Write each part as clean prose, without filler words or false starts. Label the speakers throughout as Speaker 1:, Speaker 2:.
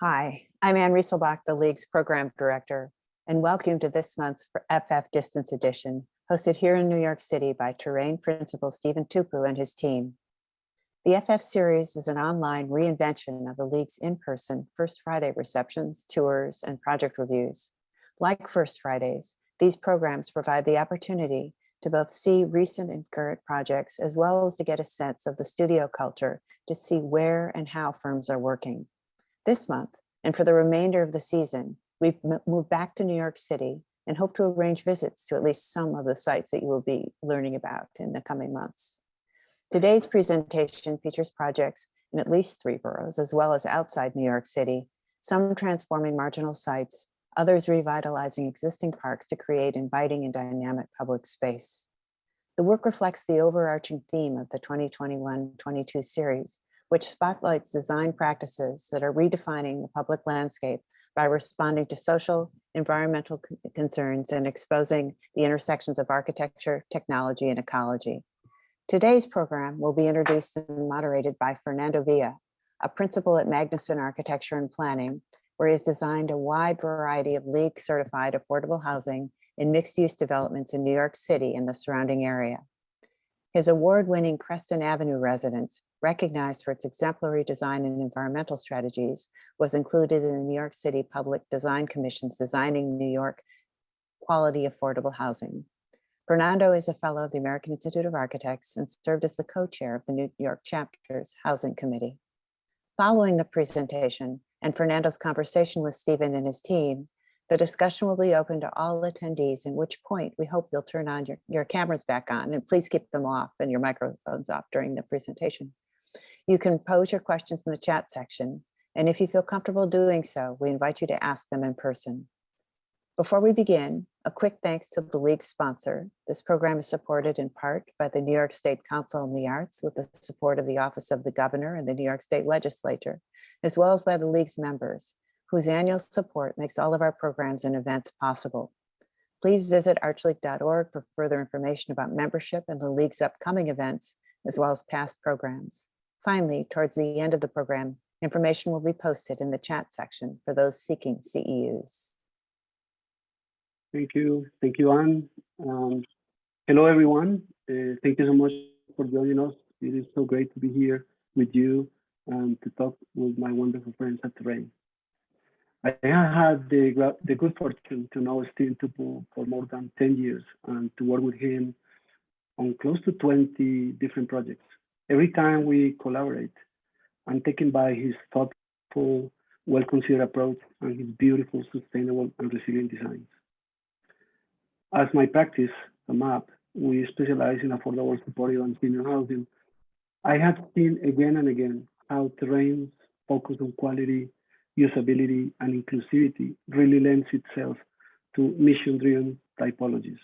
Speaker 1: Hi, I'm Ann Rieselbach, the League's Program Director, and welcome to this month's FF Distance Edition, hosted here in New York City by Terrain Principal Stephen Tupu and his team. The FF series is an online reinvention of the League's in-person First Friday receptions, tours, and project reviews. Like First Fridays, these programs provide the opportunity to both see recent and current projects, as well as to get a sense of the studio culture to see where and how firms are working. This month, and for the remainder of the season, we've moved back to New York City and hope to arrange visits to at least some of the sites that you will be learning about in the coming months. Today's presentation features projects in at least 3 boroughs, as well as outside New York City, some transforming marginal sites, others revitalizing existing parks to create inviting and dynamic public space. The work reflects the overarching theme of the 2021-22 series, which spotlights design practices that are redefining the public landscape by responding to social, environmental concerns and exposing the intersections of architecture, technology, and ecology. Today's program will be introduced and moderated by Fernando Villa, a principal at Magnusson Architecture and Planning, where he has designed a wide variety of LEED-certified affordable housing in mixed-use developments in New York City and the surrounding area. His award-winning Creston Avenue residence, recognized for its exemplary design and environmental strategies, was included in the New York City Public Design Commission's Designing New York Quality Affordable Housing. Fernando is a fellow of the American Institute of Architects and served as the co-chair of the New York Chapter's Housing Committee. Following the presentation and Fernando's conversation with Stephen and his team, the discussion will be open to all attendees, at which point we hope you'll turn on your cameras back on, and please keep them off and your microphones off during the presentation. You can pose your questions in the chat section, and if you feel comfortable doing so, we invite you to ask them in person. Before we begin, a quick thanks to the League sponsor. This program is supported in part by the New York State Council on the Arts with the support of the Office of the Governor and the New York State Legislature, as well as by the League's members, whose annual support makes all of our programs and events possible. Please visit archleague.org for further information about membership and the League's upcoming events, as well as past programs. Finally, towards the end of the program, information will be posted in the chat section for those seeking CEUs.
Speaker 2: Thank you, Anne. Hello, everyone. Thank you so much for joining us. It is so great to be here with you and to talk with my wonderful friends at Terrain. I have had the good fortune to know Stephen Tupu for more than 10 years and to work with him on close to 20 different projects. Every time we collaborate, I'm taken by his thoughtful, well-considered approach and his beautiful, sustainable, and resilient designs. As my practice, the MAP, we specialize in affordable, supportive, and senior housing. I have seen again and again how Terrain's focus on quality, usability, and inclusivity really lends itself to mission-driven typologies.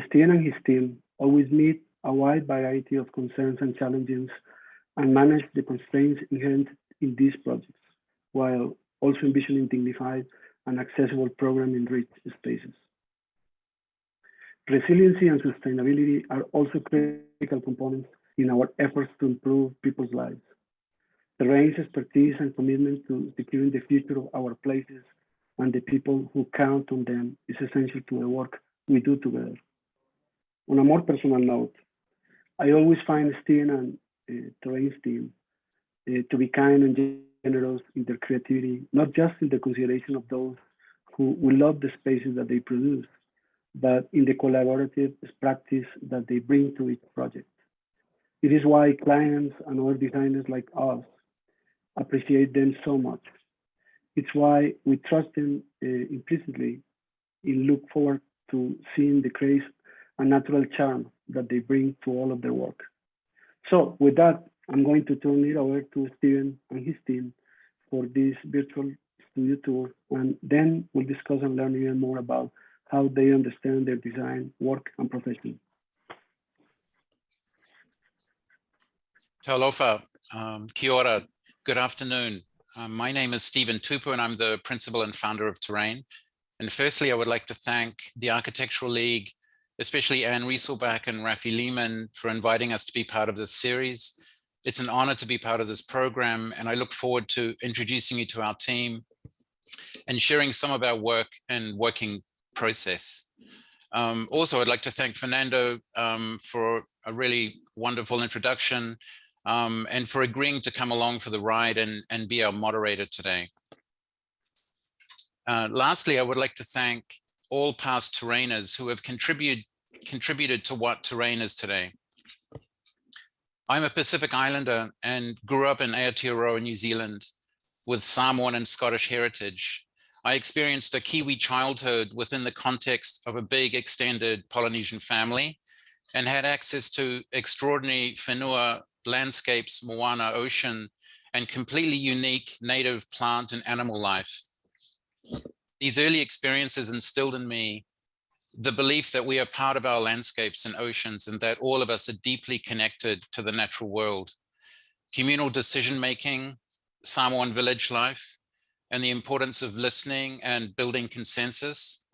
Speaker 2: Stephen and his team always meet a wide variety of concerns and challenges and manage the constraints inherent in these projects, while also envisioning dignified and accessible program-enriched spaces. Resiliency and sustainability are also critical components in our efforts to improve people's lives. Terrain's expertise and commitment to securing the future of our places and the people who count on them is essential to the work we do together. On a more personal note, I always find Stephen and Terrain's team to be kind and generous in their creativity, not just in the consideration of those who will love the spaces that they produce, but in the collaborative practice that they bring to each project. It is why clients and other designers like us appreciate them so much. It's why we trust them implicitly and look forward to seeing the grace and natural charm that they bring to all of their work. So with that, I'm going to turn it over to Stephen and his team for this virtual studio tour, and then we'll discuss and learn even more about how they understand their design, work, and profession.
Speaker 3: Talofa, kia ora, good afternoon. My name is Stephen Tupu, and I'm the principal and founder of Terrain. And firstly, I would like to thank the Architectural League, especially Anne Rieselbach and Rafi Lehman, for inviting us to be part of this series. It's an honor to be part of this program, and I look forward to introducing you to our team and sharing some of our work and working process. Also, I'd like to thank Fernando for a really wonderful introduction and for agreeing to come along for the ride and be our moderator today. Lastly, I would like to thank all past terrainers who have contributed to what terrain is today. I'm a Pacific Islander and grew up in Aotearoa, New Zealand, with Samoan and Scottish heritage. I experienced a Kiwi childhood within the context of a big extended Polynesian family and had access to extraordinary whenua landscapes, moana ocean, and completely unique native plant and animal life. These early experiences instilled in me the belief that we are part of our landscapes and oceans and that all of us are deeply connected to the natural world. Communal decision-making, Samoan village life, and the importance of listening and building consensus,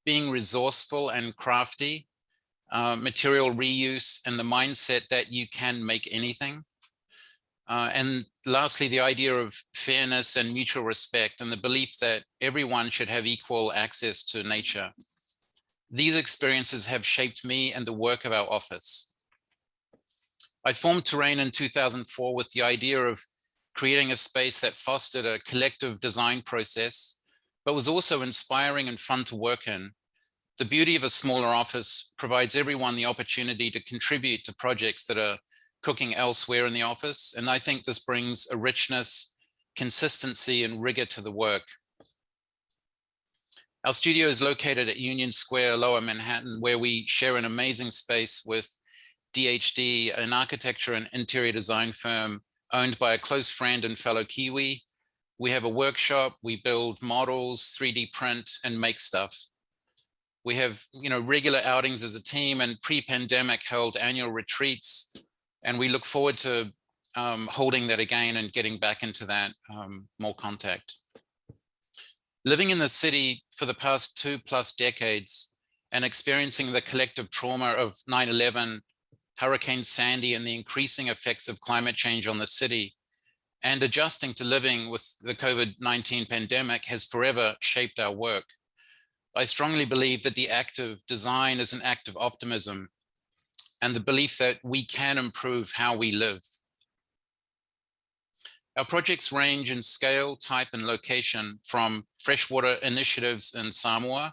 Speaker 3: being resourceful and crafty, material reuse, and the mindset that you can make anything. And lastly, the idea of fairness and mutual respect and the belief that everyone should have equal access to nature. These experiences have shaped me and the work of our office. I formed Terrain in 2004 with the idea of creating a space that fostered a collective design process, but was also inspiring and fun to work in. The beauty of a smaller office provides everyone the opportunity to contribute to projects that are cooking elsewhere in the office. And I think this brings a richness, consistency, and rigor to the work. Our studio is located at Union Square, Lower Manhattan, where we share an amazing space with DHD, an architecture and interior design firm owned by a close friend and fellow Kiwi. We have a workshop, we build models, 3D print, and make stuff. We have, regular outings as a team, and pre-pandemic held annual retreats. And we look forward to holding that again and getting back into that more contact. Living in the city for the past 2+ decades and experiencing the collective trauma of 9/11, Hurricane Sandy, and the increasing effects of climate change on the city, and adjusting to living with the COVID-19 pandemic has forever shaped our work. I strongly believe that the act of design is an act of optimism and the belief that we can improve how we live. Our projects range in scale, type, and location, from freshwater initiatives in Samoa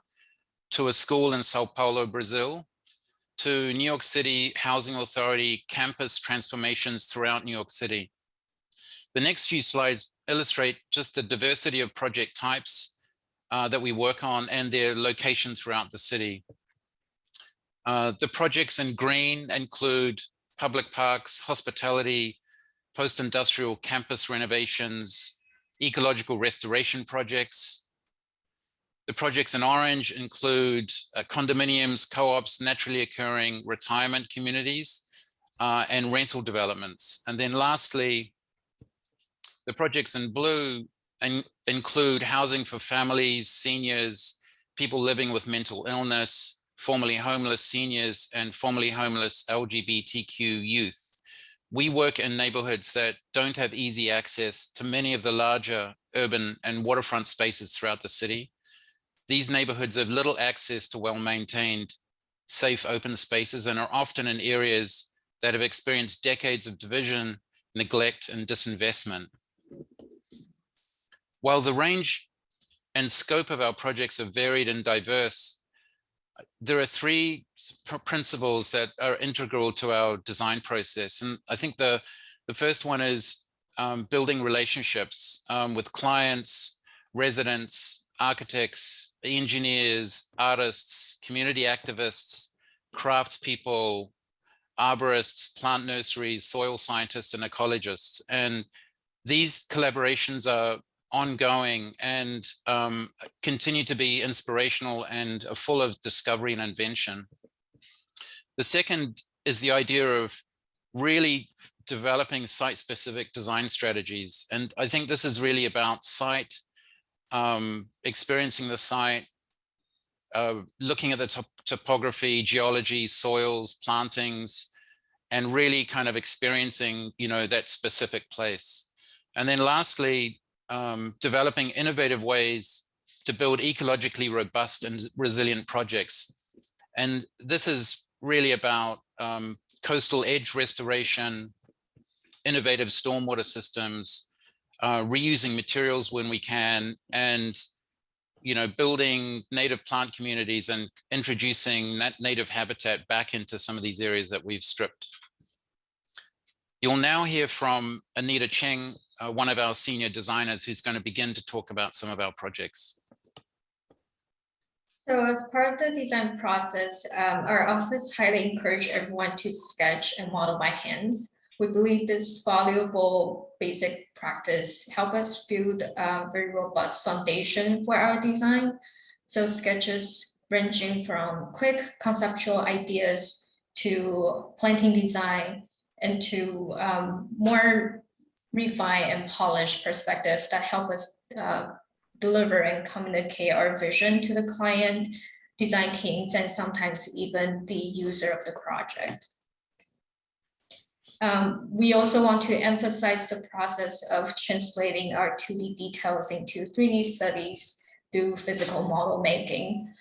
Speaker 3: to a school in Sao Paulo, Brazil, to New York City Housing Authority campus transformations throughout New York City. The next few slides illustrate just the diversity of project types that we work on and their location throughout the city. The projects in green include public parks, hospitality, post-industrial campus renovations, ecological restoration projects. The projects in orange include condominiums, co-ops, naturally occurring retirement communities, and rental developments. And then lastly, the projects in blue include housing for families, seniors, people living with mental illness, formerly homeless seniors, and formerly homeless LGBTQ youth. We work in neighborhoods that don't have easy access to many of the larger urban and waterfront spaces throughout the city. These neighborhoods have little access to well-maintained, safe open spaces and are often in areas that have experienced decades of division, neglect, and disinvestment. While the range and scope of our projects are varied and diverse, there are three principles that are integral to our design process. And I think the first one is building relationships with clients, residents, architects, engineers, artists, community activists, craftspeople, arborists, plant nurseries, soil scientists, and ecologists. And these collaborations are ongoing and continue to be inspirational and are full of discovery and invention. The second is the idea of really developing site-specific design strategies. And I think this is really about site, experiencing the site, looking at the topography, geology, soils, plantings, and really kind of experiencing, that specific place. And then lastly, developing innovative ways to build ecologically robust and resilient projects. And this is really about coastal edge restoration, innovative stormwater systems, reusing materials when we can, and building native plant communities and introducing native habitat back into some of these areas that we've stripped. You'll now hear from Anita Cheng, one of our senior designers, who's going to begin to talk about some of our projects.
Speaker 4: So as part of the design process, our office highly encourage everyone to sketch and model by hands. We believe this valuable basic practice help us build a very robust foundation for our design. So sketches ranging from quick conceptual ideas to planting design and to more refined and polished perspective that help us deliver and communicate our vision to the client, design teams, and sometimes even the user of the project. We also want to emphasize the process of translating our 2D details into 3D studies through physical model making,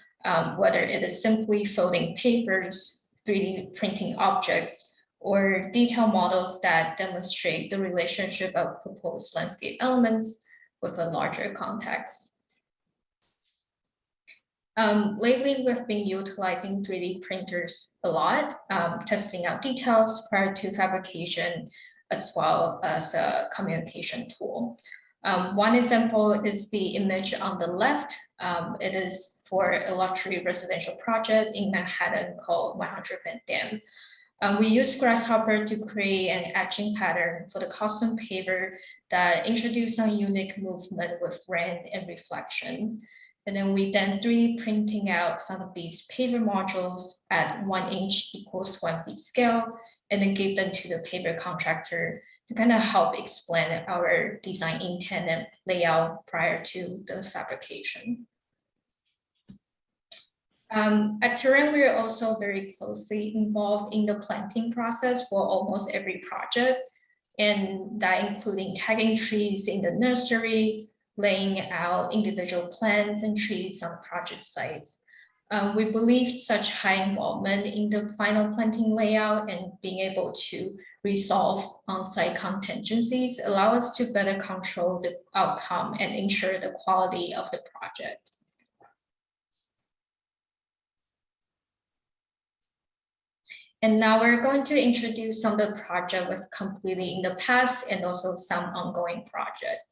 Speaker 4: whether it is simply folding papers, 3D printing objects, or detailed models that demonstrate the relationship of proposed landscape elements with a larger context. Lately, we've been utilizing 3D printers a lot, testing out details prior to fabrication, as well as a communication tool. One example is the image on the left. It is for a luxury residential project in Manhattan called 100 Van Dam. We used Grasshopper to create an etching pattern for the custom paver that introduced some unique movement with rain and reflection. And then we 3D printing out some of these paver modules at 1 inch equals 1 feet scale, and then gave them to the paver contractor to kind of help explain our design intent and layout prior to the fabrication. At Terrain, we are also very closely involved in the planting process for almost every project, and that including tagging trees in the nursery, laying out individual plants and trees on project sites. We believe such high involvement in the final planting layout and being able to resolve on-site contingencies allow us to better control the outcome and ensure the quality of the project. And now we're going to introduce some of the project we've completed in the past and also some ongoing project.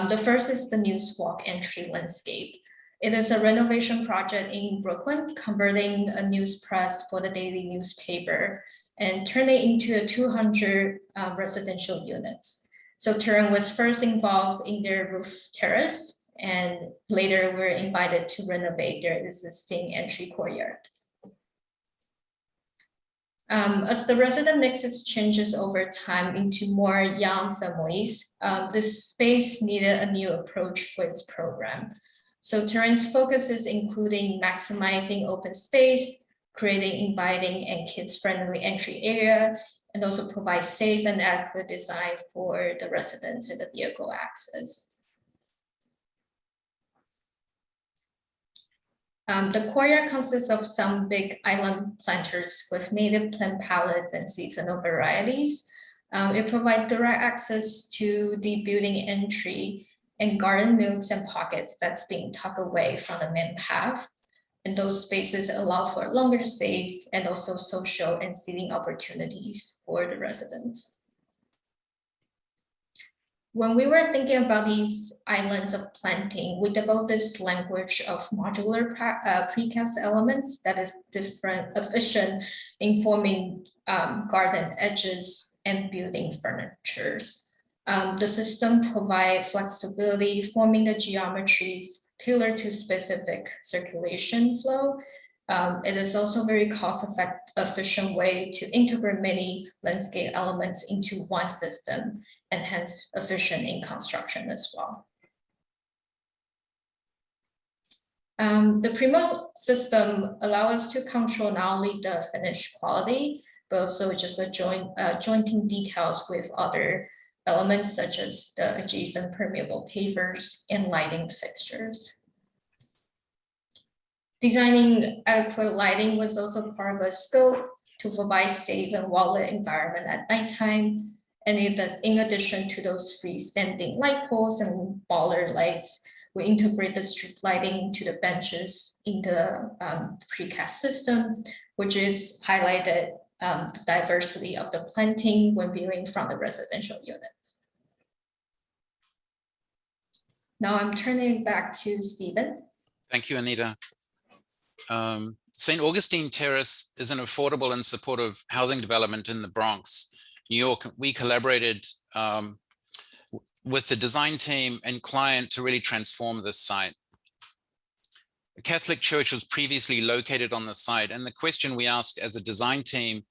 Speaker 4: The first is the Newswalk entry landscape. It is a renovation project in Brooklyn, converting a news press for the daily newspaper and turn it into a 200 residential units. So Terrain was first involved in their roof terrace, and later we're invited to renovate their existing entry courtyard. As the resident mixes changes over time into more young families, this space needed a new approach for its program. So Terrain's focus is including maximizing open space, creating inviting and kids-friendly entry area, and also provide safe and adequate design for the residents and the vehicle access. The courtyard consists of some big island planters with native plant palettes and seasonal varieties. It provides direct access to the building entry and garden nooks and pockets that's being tucked away from the main path. And those spaces allow for longer stays and also social and seating opportunities for the residents. When we were thinking about these islands of planting, we developed this language of modular precast elements that is efficient in forming garden edges and building furnitures. The system provides flexibility, forming the geometries tailored to specific circulation flow. It is also a very cost-efficient way to integrate many landscape elements into one system, and hence efficient in construction as well. The Primo system allows us to control not only the finished quality, but also just jointing details with other elements such as the adjacent permeable pavers and lighting fixtures. Designing adequate lighting was also part of a scope to provide safe and well-lit environment at nighttime. And in addition to those freestanding light poles and bollard lights, we integrate the street lighting to the benches in the precast system, which is highlighted the diversity of the planting when viewing from the residential units. Now I'm turning it back to Stephen.
Speaker 3: Thank you, Anita. St. Augustine Terrace is an affordable and supportive housing development in the Bronx, New York. We collaborated with the design team and client to really transform this site. The Catholic Church was previously located on the site, and the question we asked as a design team,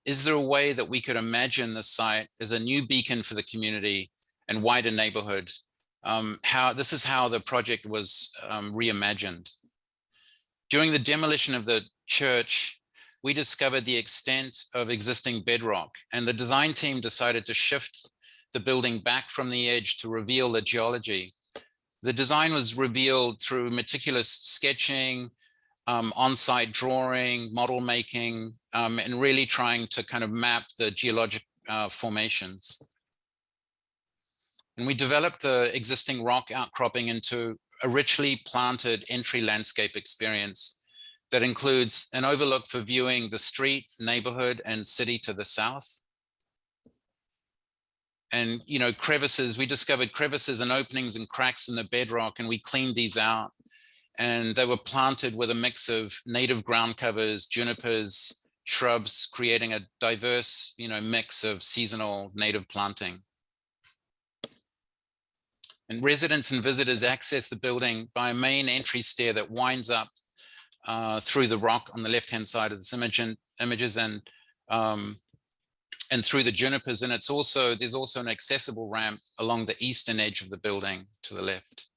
Speaker 3: is there a way that we could imagine the site as a new beacon for the community and wider neighborhood? This is how the project was reimagined. During the demolition of the church, we discovered the extent of existing bedrock, and the design team decided to shift the building back from the edge to reveal the geology. The design was revealed through meticulous sketching, on-site drawing, model making, and really trying to kind of map the geologic formations. And we developed the existing rock outcropping into a richly planted entry landscape experience that includes an overlook for viewing the street, neighborhood, and city to the south. And, you know, crevices, we discovered crevices and openings and cracks in the bedrock, and we cleaned these out. And they were planted with a mix of native ground covers, junipers, shrubs, creating a diverse, you know, mix of seasonal native planting. And residents and visitors access the building by a main entry stair that winds up through the rock on the left-hand side of this images and through the junipers. And there's also an accessible ramp along the eastern edge of the building to the left.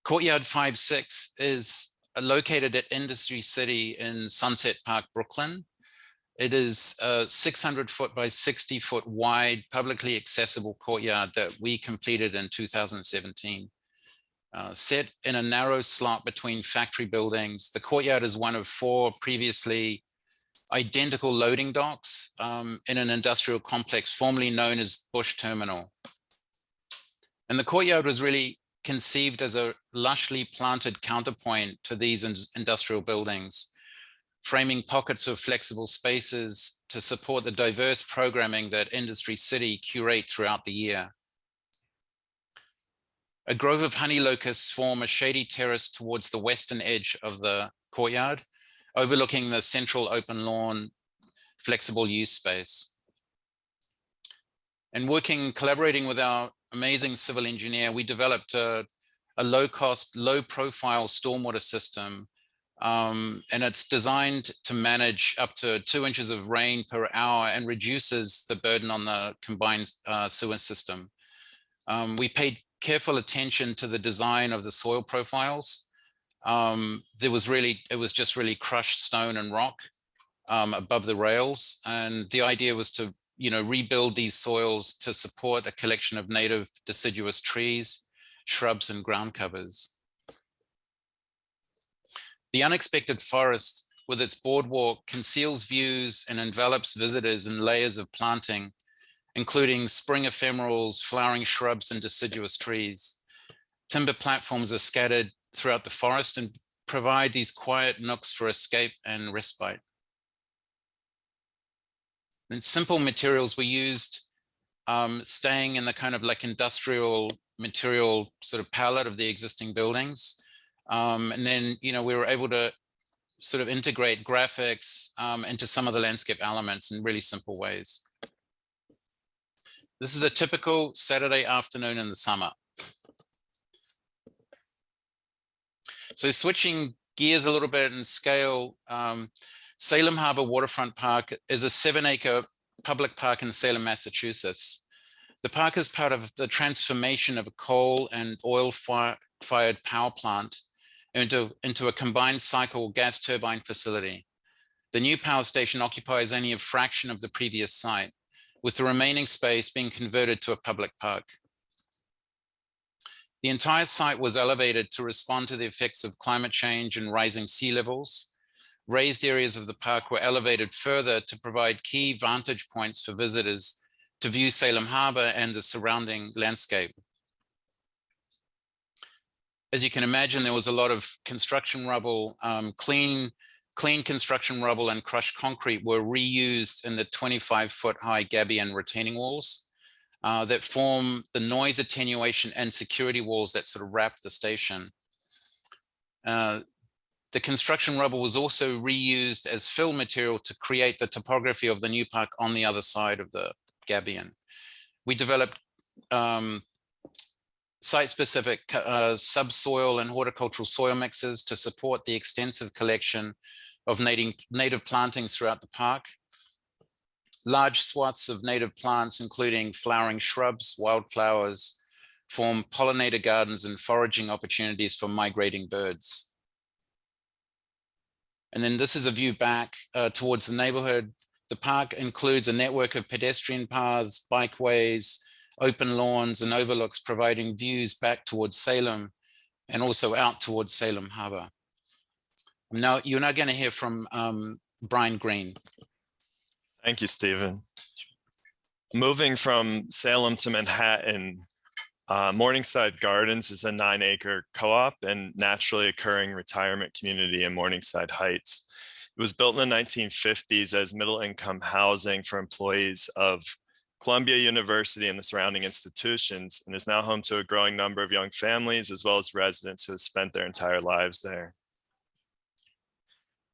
Speaker 3: Courtyard 5-6 is located at Industry City in Sunset Park, Brooklyn. It is a 600-foot by 60-foot wide, publicly accessible courtyard that we completed in 2017. Set in a narrow slot between factory buildings, the courtyard is one of 4 previously identical loading docks in an industrial complex formerly known as Bush Terminal. And the courtyard was really conceived as a lushly planted counterpoint to these industrial buildings, framing pockets of flexible spaces to support the diverse programming that Industry City curate throughout the year. A grove of honey locusts form a shady terrace towards the western edge of the courtyard, overlooking the central open lawn flexible use space. And collaborating with our amazing civil engineer, we developed a low-cost, low-profile stormwater system. And it's designed to manage up to 2 inches of rain per hour and reduces the burden on the combined sewer system. We paid careful attention to the design of the soil profiles. It was just really crushed stone and rock above the rails. And the idea was to, you know, rebuild these soils to support a collection of native deciduous trees, shrubs, and ground covers. The unexpected forest with its boardwalk conceals views and envelops visitors in layers of planting, including spring ephemerals, flowering shrubs, and deciduous trees. Timber platforms are scattered throughout the forest and provide these quiet nooks for escape and respite. And simple materials were used, staying in the kind of like industrial material sort of palette of the existing buildings. And then, you know, we were able to sort of integrate graphics into some of the landscape elements in really simple ways. This is a typical Saturday afternoon in the summer. So switching gears a little bit in scale, Salem Harbour Waterfront Park is a 7-acre public park in Salem, Massachusetts. The park is part of the transformation of a coal and oil-fired power plant into a combined cycle gas turbine facility. The new power station occupies only a fraction of the previous site, with the remaining space being converted to a public park. The entire site was elevated to respond to the effects of climate change and rising sea levels. Raised areas of the park were elevated further to provide key vantage points for visitors to view Salem Harbour and the surrounding landscape. As you can imagine, there was a lot of construction rubble. Clean construction rubble and crushed concrete were reused in the 25-foot high gabion retaining walls that form the noise attenuation and security walls that sort of wrap the station. The construction rubble was also reused as fill material to create the topography of the new park on the other side of the gabion. We developed site-specific subsoil and horticultural soil mixes to support the extensive collection of native plantings throughout the park. Large swaths of native plants, including flowering shrubs, wildflowers, form pollinator gardens and foraging opportunities for migrating birds. And then this is a view back towards the neighborhood. The park includes a network of pedestrian paths, bikeways, open lawns and overlooks, providing views back towards Salem and also out towards Salem Harbour. Now, you're now going to hear from Brian Green.
Speaker 5: Thank you, Stephen. Moving from Salem to Manhattan, Morningside Gardens is a 9-acre co-op and naturally occurring retirement community in Morningside Heights. It was built in the 1950s as middle-income housing for employees of Columbia University and the surrounding institutions, and is now home to a growing number of young families as well as residents who have spent their entire lives there.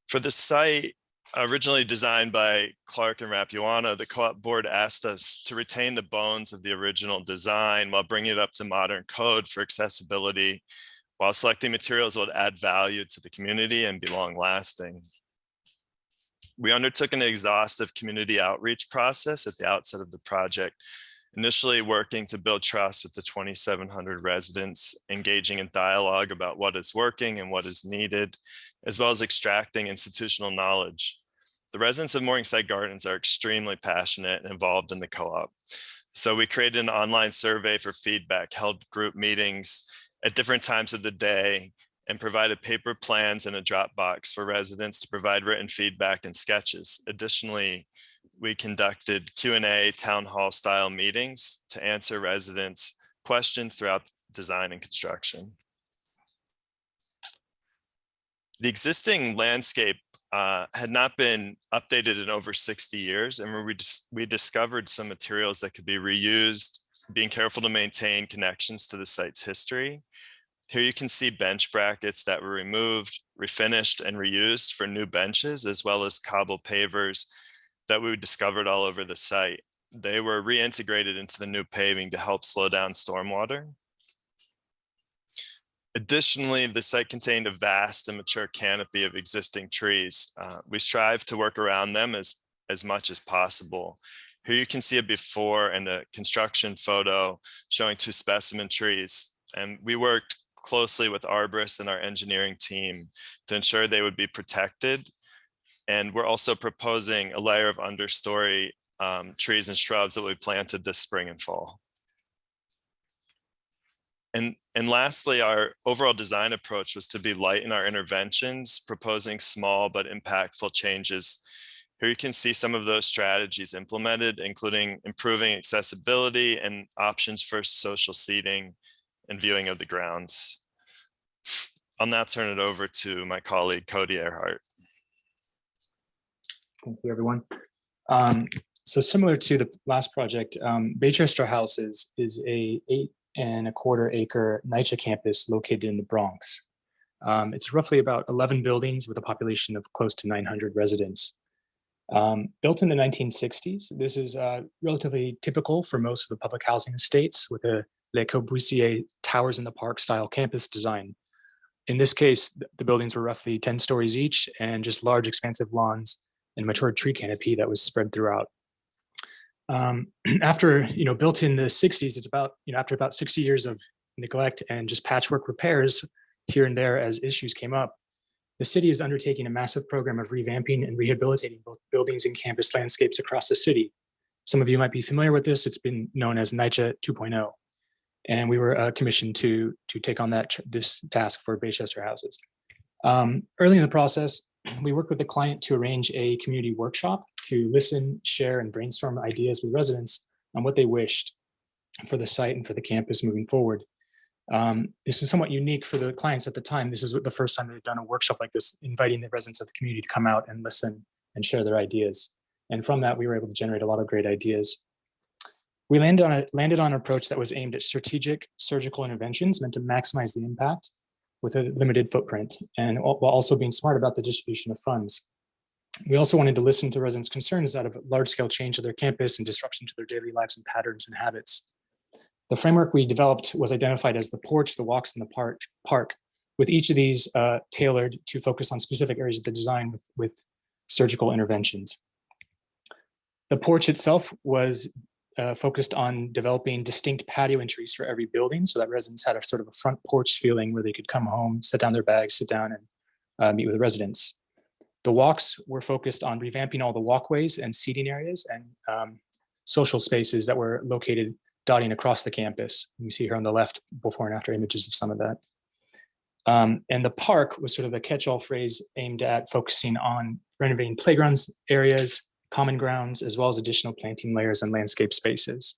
Speaker 5: For the site, originally designed by Clark and Rapuano, the co-op board asked us to retain the bones of the original design while bringing it up to modern code for accessibility, while selecting materials that would add value to the community and be long-lasting. We undertook an exhaustive community outreach process at the outset of the project, initially working to build trust with the 2,700 residents, engaging in dialogue about what is working and what is needed, as well as extracting institutional knowledge. The residents of Morningside Gardens are extremely passionate and involved in the co-op. So we created an online survey for feedback, held group meetings at different times of the day, and provided paper plans and a Dropbox for residents to provide written feedback and sketches. Additionally, we conducted Q&A town hall style meetings to answer residents' questions throughout design and construction. The existing landscape had not been updated in over 60 years, and we discovered some materials that could be reused, being careful to maintain connections to the site's history. Here you can see bench brackets that were removed, refinished, and reused for new benches, as well as cobble pavers that we discovered all over the site. They were reintegrated into the new paving to help slow down stormwater. Additionally, the site contained a vast and mature canopy of existing trees. We strive to work around them as much as possible. Here you can see a before and a construction photo showing 2 specimen trees. And we worked closely with arborists and our engineering team to ensure they would be protected. And we're also proposing a layer of understory trees and shrubs that we planted this spring and fall. And lastly, our overall design approach was to be light in our interventions, proposing small but impactful changes. Here you can see some of those strategies implemented, including improving accessibility and options for social seating and viewing of the grounds. I'll now turn it over to my colleague, Cody Erhart.
Speaker 6: Thank you, everyone. So similar to the last project, Baychester House is a 8.25 acre NYCHA campus located in the Bronx. It's roughly about 11 buildings with a population of close to 900 residents. Built in the 1960s, this is relatively typical for most of the public housing estates with a Le Corbusier towers in the park style campus design. In this case, the buildings were roughly 10 stories each and just large expansive lawns and matured tree canopy that was spread throughout. After, built in the 60s, it's about, after about 60 years of neglect and just patchwork repairs, here and there as issues came up, the city is undertaking a massive program of revamping and rehabilitating both buildings and campus landscapes across the city. Some of you might be familiar with this. It's been known as NYCHA 2.0. And we were commissioned to take on this task for Baychester houses. Early in the process, we worked with the client to arrange a community workshop to listen, share, and brainstorm ideas with residents on what they wished for the site and for the campus moving forward. This is somewhat unique for the clients at the time. This is the first time they've done a workshop like this, inviting the residents of the community to come out and listen and share their ideas. And from that, we were able to generate a lot of great ideas. We landed on an approach that was aimed at strategic surgical interventions meant to maximize the impact with a limited footprint, and while also being smart about the distribution of funds. We also wanted to listen to residents' concerns out of large-scale change to their campus and disruption to their daily lives and patterns and habits. The framework we developed was identified as the porch, the walks, and the park, with each of these tailored to focus on specific areas of the design with surgical interventions. The porch itself was focused on developing distinct patio entries for every building so that residents had a sort of a front porch feeling where they could come home, set down their bags, sit down and meet with the residents. The walks were focused on revamping all the walkways and seating areas and social spaces that were located dotting across the campus. You see here on the left before and after images of some of that. And the park was sort of a catch-all phrase aimed at focusing on renovating playgrounds areas, common grounds, as well as additional planting layers and landscape spaces.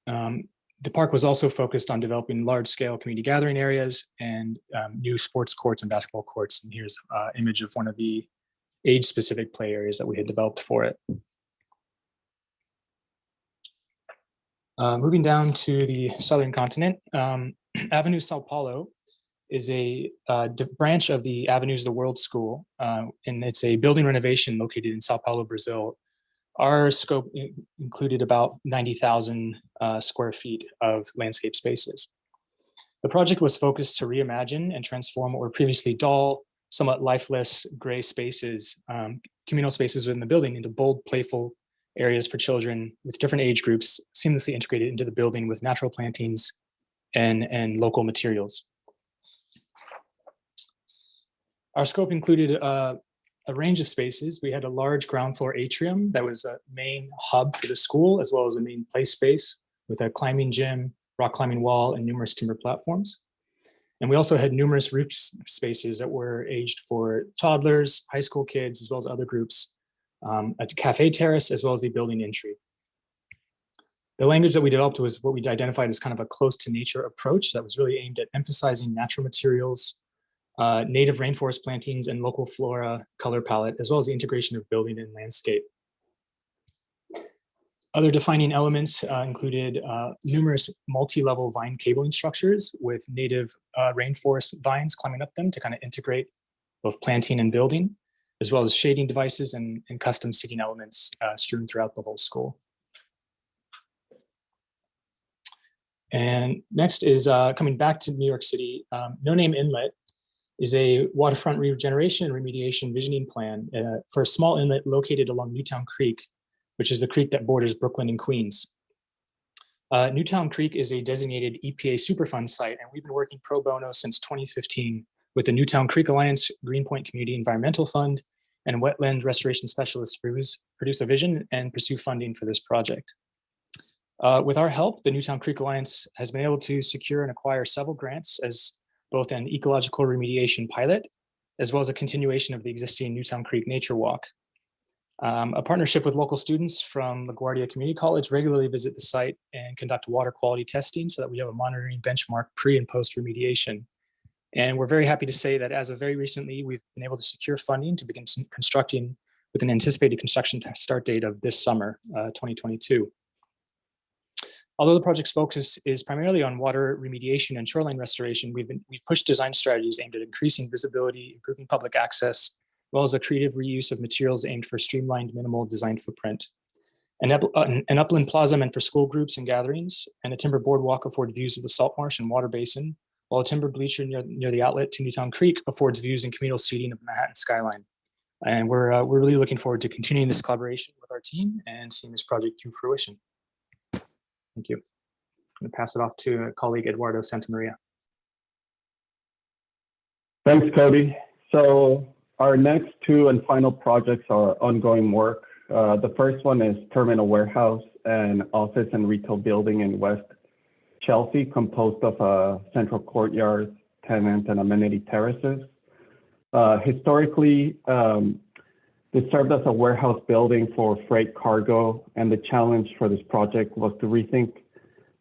Speaker 6: The park was also focused on developing large-scale community gathering areas and new sports courts and basketball courts. And here's an image of one of the age-specific play areas that we had developed for it. Moving down to the southern continent, Avenue Sao Paulo is a branch of the Avenues of the World School, and it's a building renovation located in Sao Paulo, Brazil. Our scope included about 90,000 square feet of landscape spaces. The project was focused to reimagine and transform what were previously dull, somewhat lifeless gray spaces, communal spaces within the building, into bold, playful areas for children with different age groups, seamlessly integrated into the building with natural plantings and local materials. Our scope included a range of spaces. We had a large ground floor atrium that was a main hub for the school, as well as a main play space with a climbing gym, rock climbing wall, and numerous timber platforms. And we also had numerous roof spaces that were aged for toddlers, high school kids, as well as other groups, a cafe terrace, as well as the building entry. The language that we developed was what we identified as kind of a close to nature approach that was really aimed at emphasizing natural materials, native rainforest plantings, and local flora color palette, as well as the integration of building and landscape. Other defining elements included numerous multi-level vine cabling structures with native rainforest vines climbing up them to kind of integrate both planting and building, as well as shading devices and custom seating elements strewn throughout the whole school. And next is coming back to New York City. No Name Inlet is a waterfront regeneration and remediation visioning plan for a small inlet located along Newtown Creek, which is the creek that borders Brooklyn and Queens. Newtown Creek is a designated EPA Superfund site, and we've been working pro bono since 2015 with the Newtown Creek Alliance, Greenpoint Community Environmental Fund, and Wetland Restoration Specialists to produce a vision and pursue funding for this project. With our help, the Newtown Creek Alliance has been able to secure and acquire several grants as both an ecological remediation pilot, as well as a continuation of the existing Newtown Creek Nature Walk. A partnership with local students from LaGuardia Community College regularly visit the site and conduct water quality testing so that we have a monitoring benchmark pre and post remediation. And we're very happy to say that as of very recently, we've been able to secure funding to begin constructing with an anticipated construction start date of this summer, 2022. Although the project's focus is primarily on water remediation and shoreline restoration, we've pushed design strategies aimed at increasing visibility, improving public access, as well as the creative reuse of materials aimed for streamlined, minimal design footprint. An upland plaza meant for school groups and gatherings, and a timber boardwalk afford views of the salt marsh and water basin, while a timber bleacher near the outlet to Newtown Creek affords views and communal seating of the Manhattan skyline. And we're really looking forward to continuing this collaboration with our team and seeing this project through fruition. Thank you. I'm going to pass it off to a colleague, Eduardo Santamaria.
Speaker 7: Thanks, Cody. So our next two and final projects are ongoing work. The first one is Terminal Warehouse, an office and retail building in West Chelsea, composed of a central courtyard, tenant, and amenity terraces. Historically, this served as a warehouse building for freight cargo, and the challenge for this project was to rethink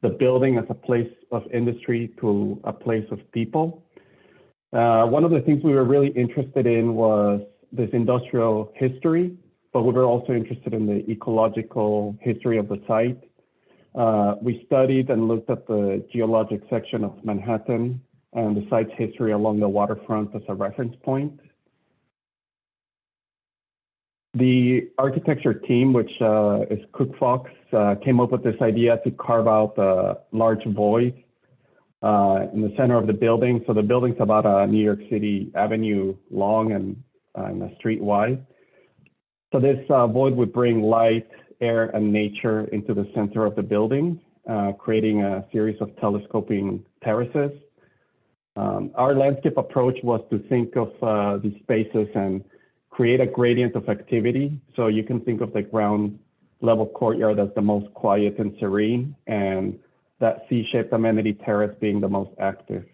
Speaker 7: the building as a place of industry to a place of people. One of the things we were really interested in was this industrial history, but we were also interested in the ecological history of the site. We studied and looked at the geologic section of Manhattan and the site's history along the waterfront as a reference point. The architecture team, which is Cook Fox, came up with this idea to carve out a large void in the center of the building. So the building's about a New York City avenue long and a street wide. So this void would bring light, air, and nature into the center of the building, creating a series of telescoping terraces. Our landscape approach was to think of these spaces and create a gradient of activity. So you can think of the ground level courtyard as the most quiet and serene, and that C-shaped amenity terrace being the most active.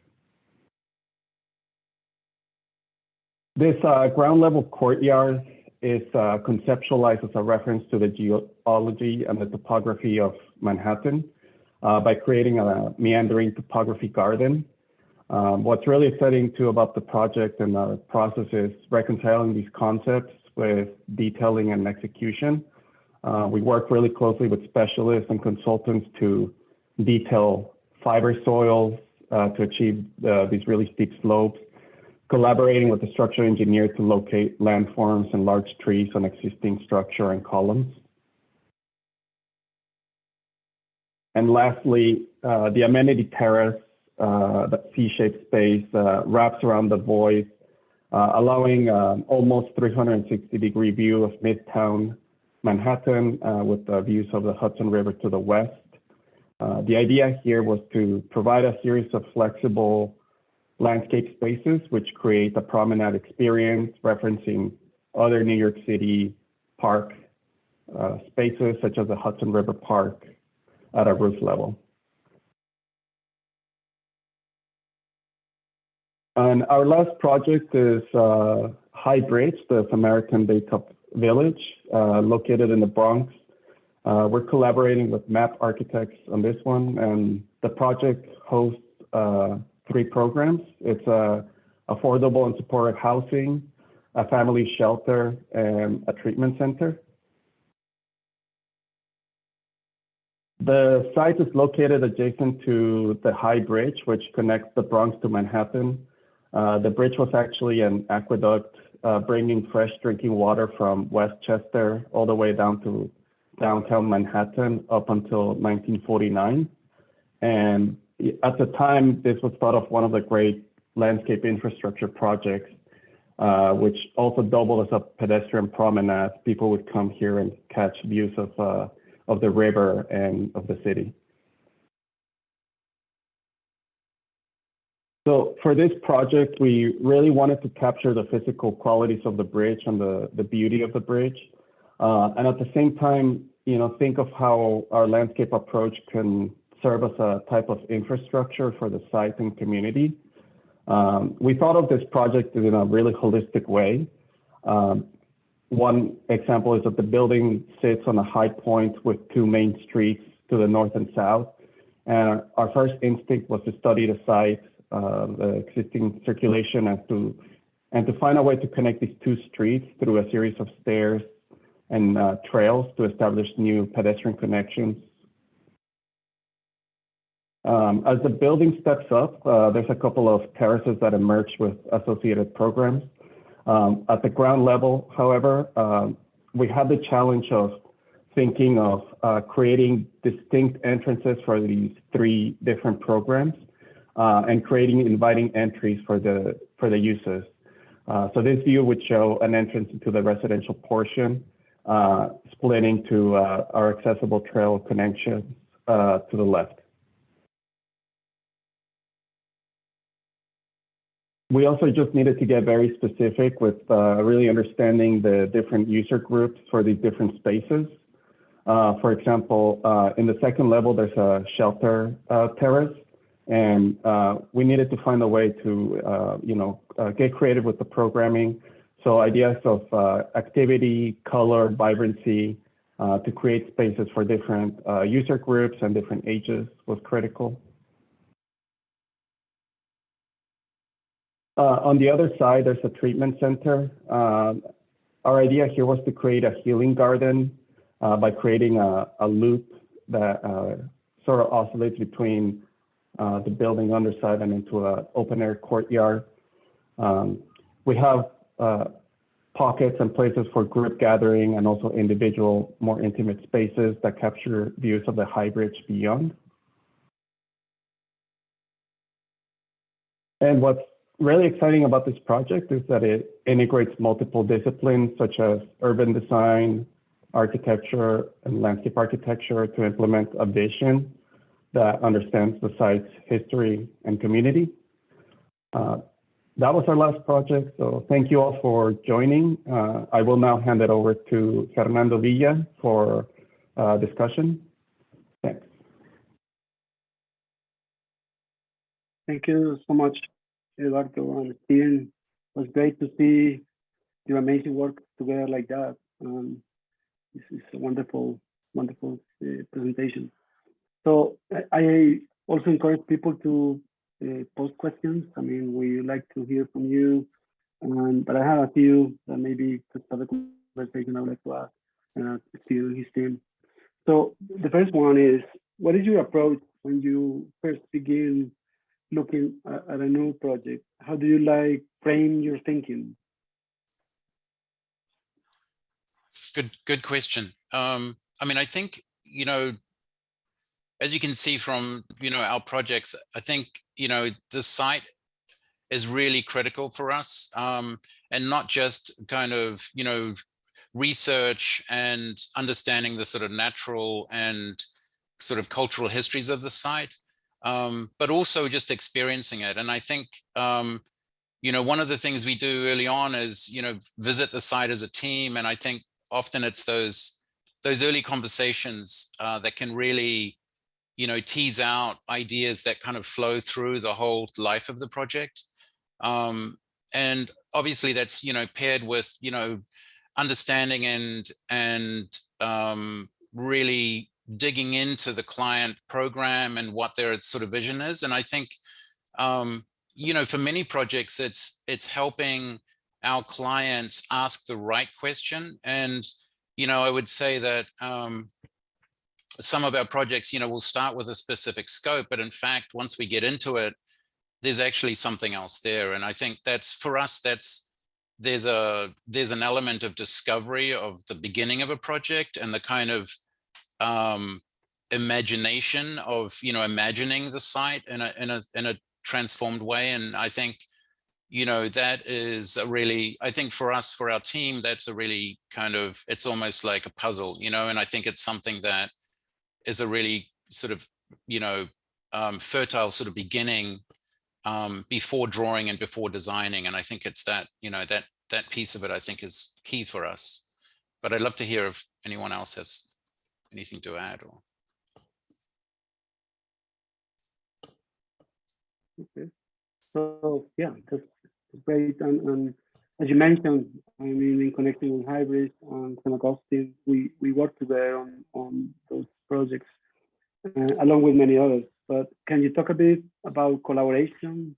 Speaker 7: This ground level courtyard is conceptualized as a reference to the geology and the topography of Manhattan by creating a meandering topography garden. What's really exciting too about the project and the process is reconciling these concepts with detailing and execution. We work really closely with specialists and consultants to detail fiber soils to achieve these really steep slopes, collaborating with the structural engineer to locate landforms and large trees on existing structure and columns. And lastly, the amenity terrace, that C-shaped space wraps around the void, allowing almost 360-degree view of Midtown Manhattan with the views of the Hudson River to the west. The idea here was to provide a series of flexible landscape spaces which create a promenade experience referencing other New York City park spaces such as the Hudson River Park at a roof level. And our last project is High Bridge, the Samaritan Baytop Village, located in the Bronx. We're collaborating with MAP Architects on this one, and the project hosts 3 programs. It's affordable and supportive housing, a family shelter, and a treatment center. The site is located adjacent to the High Bridge, which connects the Bronx to Manhattan. The bridge was actually an aqueduct bringing fresh drinking water from Westchester all the way down to downtown Manhattan up until 1949. And at the time, this was thought of one of the great landscape infrastructure projects, which also doubled as a pedestrian promenade. People would come here and catch views of the river and of the city. So for this project, we really wanted to capture the physical qualities of the bridge and the beauty of the bridge. And at the same time, think of how our landscape approach can serve as a type of infrastructure for the site and community. We thought of this project in a really holistic way. One example is that the building sits on a high point with 2 main streets to the north and south. And our first instinct was to study the site, the existing circulation, and to find a way to connect these 2 streets through a series of stairs and trails to establish new pedestrian connections. As the building steps up, there's a couple of terraces that emerge with associated programs. At the ground level, however, we had the challenge of thinking of creating distinct entrances for these 3 different programs and creating inviting entries for the users. So this view would show an entrance into the residential portion, splitting to our accessible trail connections to the left. we also just needed to get very specific with really understanding the different user groups for these different spaces. For example, in the second level, there's a shelter terrace, and we needed to find a way to, get creative with the programming. So ideas of activity, color, vibrancy, to create spaces for different user groups and different ages was critical. On the other side, there's a treatment center. Our idea here was to create a healing garden by creating a loop that sort of oscillates between the building underside and into an open air courtyard. We have pockets and places for group gathering and also individual, more intimate spaces that capture views of the high bridge beyond. And what's really exciting about this project is that it integrates multiple disciplines such as urban design, architecture, and landscape architecture to implement a vision that understands the site's history and community. That was our last project, so thank you all for joining. I will now hand it over to Fernando Villa for discussion. Thanks.
Speaker 2: Thank you so much, Eduardo and Steven. It was great to see your amazing work together like that. This is a wonderful, wonderful presentation. So I also encourage people to post questions. I mean, we like to hear from you, but I have a few that maybe to start the conversation I would like to ask Steven and his team. So the first one is, what is your approach when you first begin looking at a new project? How do you like frame your thinking?
Speaker 3: Good question. I mean, I think, as you can see from, our projects, I think, the site is really critical for us, and not just kind of, research and understanding the sort of natural and sort of cultural histories of the site, but also just experiencing it. And I think, one of the things we do early on is, visit the site as a team. And I think often it's those early conversations that can really, tease out ideas that kind of flow through the whole life of the project. And obviously that's, paired with, understanding and really digging into the client program and what their sort of vision is. And I think, for many projects, it's helping our clients ask the right question. And, I would say that some of our projects, will start with a specific scope, but in fact, once we get into it, there's actually something else there. And I think that's, for us, there's an element of discovery of the beginning of a project and the kind of imagination of, imagining the site in a transformed way. And I think, that is a really, I think for us, for our team, that's a really kind of, it's almost like a puzzle, and I think it's something that is a really sort of, fertile sort of beginning before drawing and before designing. And I think it's that, that piece of it, I think, is key for us. But I'd love to hear if anyone else has anything to add. Or
Speaker 2: okay. So yeah, that's great. And as you mentioned, I mean, in connection with Hybrids and San Augustine, we work together on those projects, along with many others. But can you talk a bit about collaboration?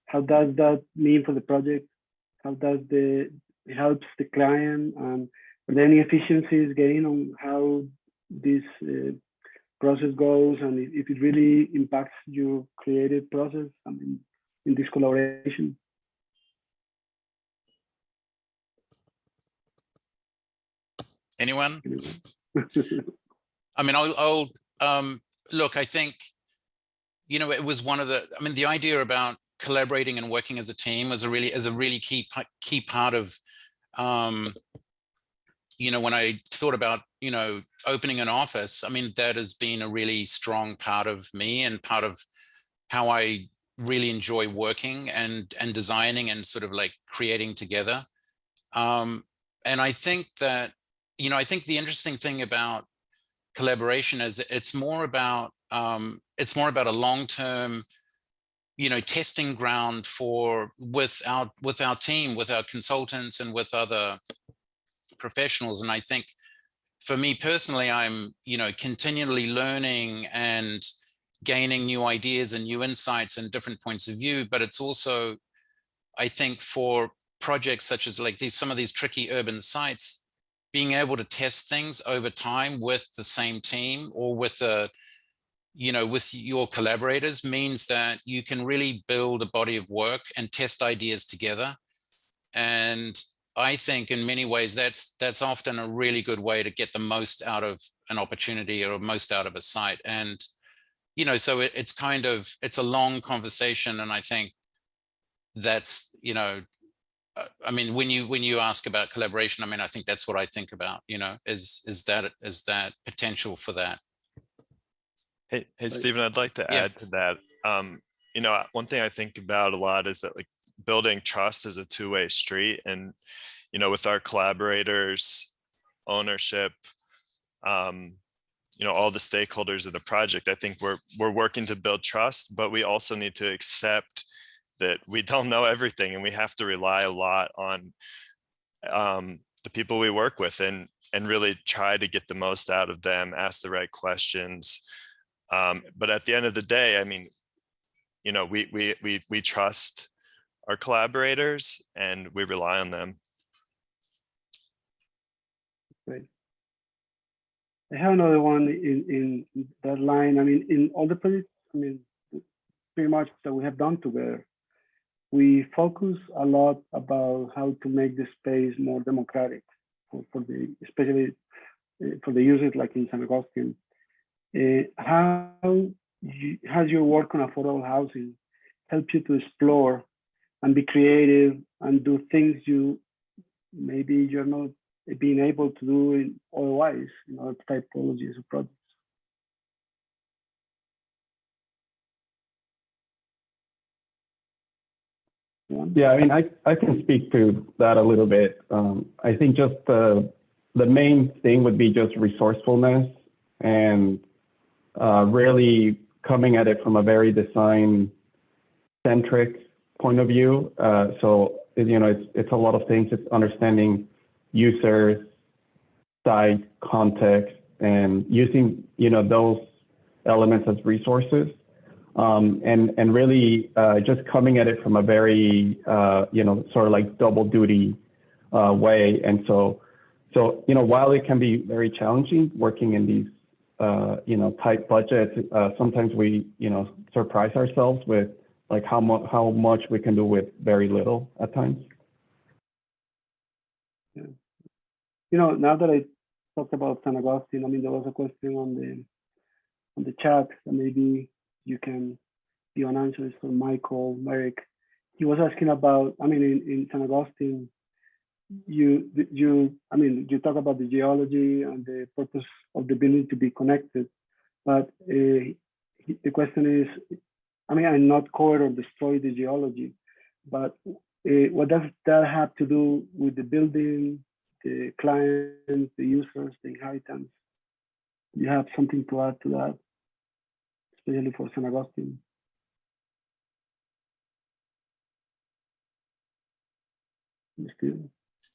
Speaker 2: How does that mean for the project? How does it helps the client? And are there any efficiencies gained on how this process goes, and if it really impacts your creative process, I mean, in this collaboration?
Speaker 3: anyone? I mean, I'll look, I think, it was one of the, I mean, the idea about collaborating and working as a team was a really key part of, when I thought about, opening an office. I mean, that has been a really strong part of me and part of how I really enjoy working and designing and sort of like creating together. And I think that, you know, I think the interesting thing about collaboration is it's more about a long-term, you know, testing ground with our team, with our consultants and with other professionals. And I think for me personally, I'm, you know, continually learning and gaining new ideas and new insights and different points of view. But it's also, I think, for projects such as like some of these tricky urban sites, being able to test things over time with the same team or with with your collaborators means that you can really build a body of work and test ideas together. And I think in many ways that's often a really good way to get the most out of an opportunity or most out of a site. And you know, so it's a long conversation, and I think that's, you know, I mean, when you ask about collaboration, I mean, I think that's what I think about, you know, is that potential for that.
Speaker 5: Hey, Stephen, I'd like to add to that. You know, one thing I think about a lot is that like building trust is a two-way street, and you know, with our collaborators, ownership, you know, all the stakeholders of the project, I think we're working to build trust, but we also need to accept that we don't know everything, and we have to rely a lot on the people we work with, and really try to get the most out of them, ask the right questions. But at the end of the day, I mean, you know, we trust our collaborators and we rely on them.
Speaker 2: Great. I have another one in that line. I mean, in all the projects, I mean, pretty much that we have done together, we focus a lot about how to make the space more democratic especially for the users, like in San Augustine. How has your work on affordable housing helped you to explore and be creative and do things maybe you're not being able to do otherwise in other typologies of projects?
Speaker 7: Yeah, I mean, I can speak to that a little bit. I think just the main thing would be just resourcefulness and really coming at it from a very design-centric point of view. So, you know, it's a lot of things. It's understanding users, site, context, and using, you know, those elements as resources. And really just coming at it from a very, you know, sort of like double duty way. And so, you know, while it can be very challenging working in these, you know, tight budgets, sometimes we, you know, surprise ourselves with like how much we can do with very little at times.
Speaker 2: Yeah. You know, now that I talked about San Augustine, I mean, there was a question on the chat that maybe you can give an answer from Michael Merrick. He was asking about, I mean, in San Augustine, you talk about the geology and the purpose of the building to be connected, but the question is, I mean, I'm not cover or destroy the geology, but what does that have to do with the building, the clients, the users, the inhabitants? You have something to add to that, especially for San Augustine?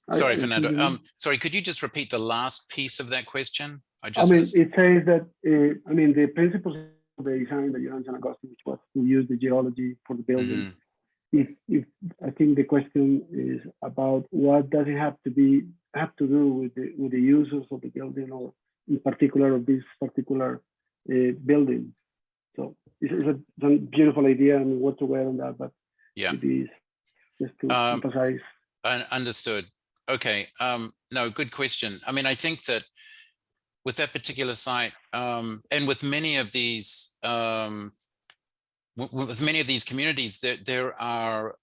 Speaker 3: Sorry, Fernando. Sorry, could you just repeat the last piece of that question?
Speaker 2: It says that, the principles of the design that you have in San Augustine, which was to use the geology for the building. If I think the question is about what does it have to do with the users of the building, or in particular of this particular building. So it's a beautiful idea, and what to wear on that, but
Speaker 3: yeah,
Speaker 2: it is just to emphasize.
Speaker 3: Understood. Okay. No, good question. I mean, I think that with that particular site, and with many of these, communities, there are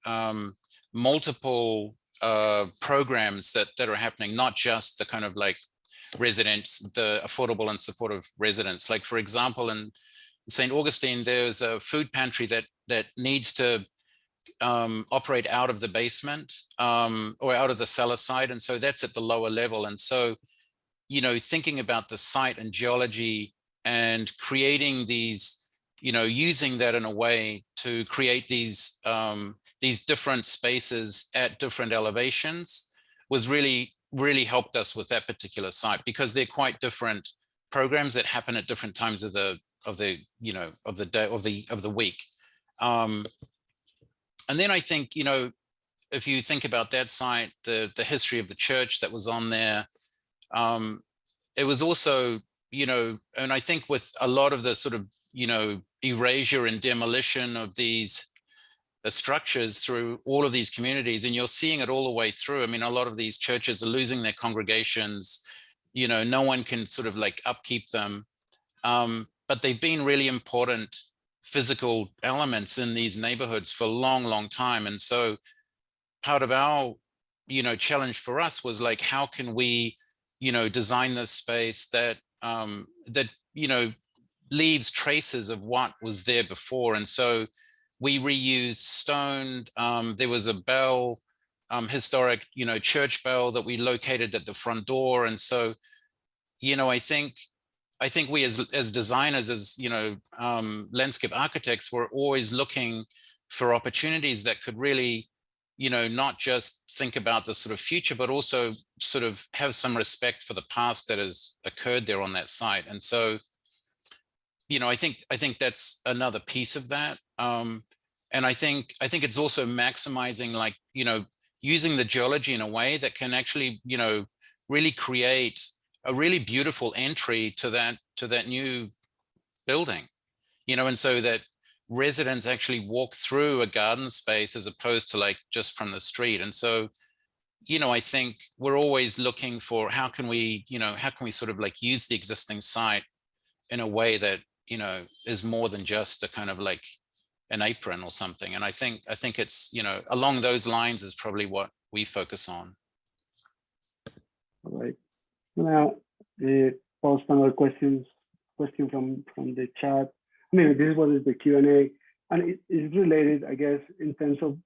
Speaker 3: multiple programs that are happening, not just the kind of like residents, the affordable and supportive residents. Like, for example, in St. Augustine, there's a food pantry that needs to operate out of the basement or out of the cellar side. And so that's at the lower level. And so, you know, thinking about the site and geology and creating these, you know, using that in a way to create these different spaces at different elevations was really helped us with that particular site, because they're quite different programs that happen at different times of the you know, of the day, of the week. And then I think, you know, if you think about that site, the history of the church that was on there, it was also, you know, and I think with a lot of the sort of, you know, erasure and demolition of these structures through all of these communities, and you're seeing it all the way through. I mean, a lot of these churches are losing their congregations, you know, no one can sort of like upkeep them. But they've been really important physical elements in these neighborhoods for a long time. And so part of our, you know, challenge for us was like, how can we, you know, design this space that that, you know, leaves traces of what was there before. And so we reused stone. There was a bell, historic, you know, church bell that we located at the front door. And so, you know, I think we as designers, as, you know, landscape architects, were always looking for opportunities that could really, you know, not just think about the sort of future, but also sort of have some respect for the past that has occurred there on that site. And so, you know, I think that's another piece of that. And I think it's also maximizing, like, you know, using the geology in a way that can actually, you know, really create a really beautiful entry to that new building, you know, and so that residents actually walk through a garden space as opposed to like just from the street. And so, you know, I think we're always looking for how can we sort of like use the existing site in a way that, you know, is more than just a kind of like an apron or something. And I think it's, you know, along those lines is probably what we focus on.
Speaker 2: All right. Now, post another question from the chat. I mean, this is what is the Q&A, and it is related, I guess, in terms of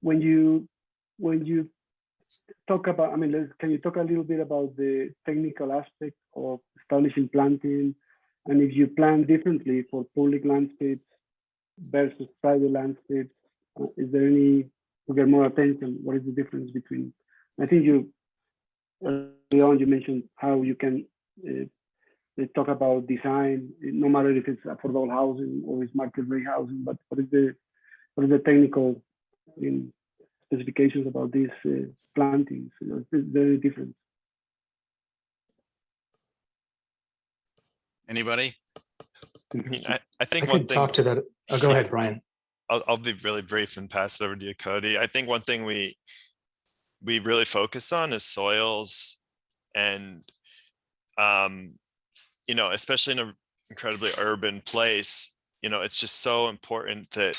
Speaker 2: when you talk about, I mean, can you talk a little bit about the technical aspect of establishing planting, and if you plan differently for public landscapes versus private landscapes? Is there any, to get more attention, what is the difference between? I think you early on you mentioned how you can talk about design, no matter if it's affordable housing or it's market rate housing, but what is the technical specifications about these plantings? You know, is there any difference?
Speaker 3: Anybody?
Speaker 5: I think
Speaker 6: I
Speaker 5: one
Speaker 6: could
Speaker 5: thing.
Speaker 6: talk to that. Oh, go ahead, Brian.
Speaker 5: I'll be really brief and pass it over to you, Cody. I think one thing we really focus on is soils, and you know, especially in an incredibly urban place, you know, it's just so important that,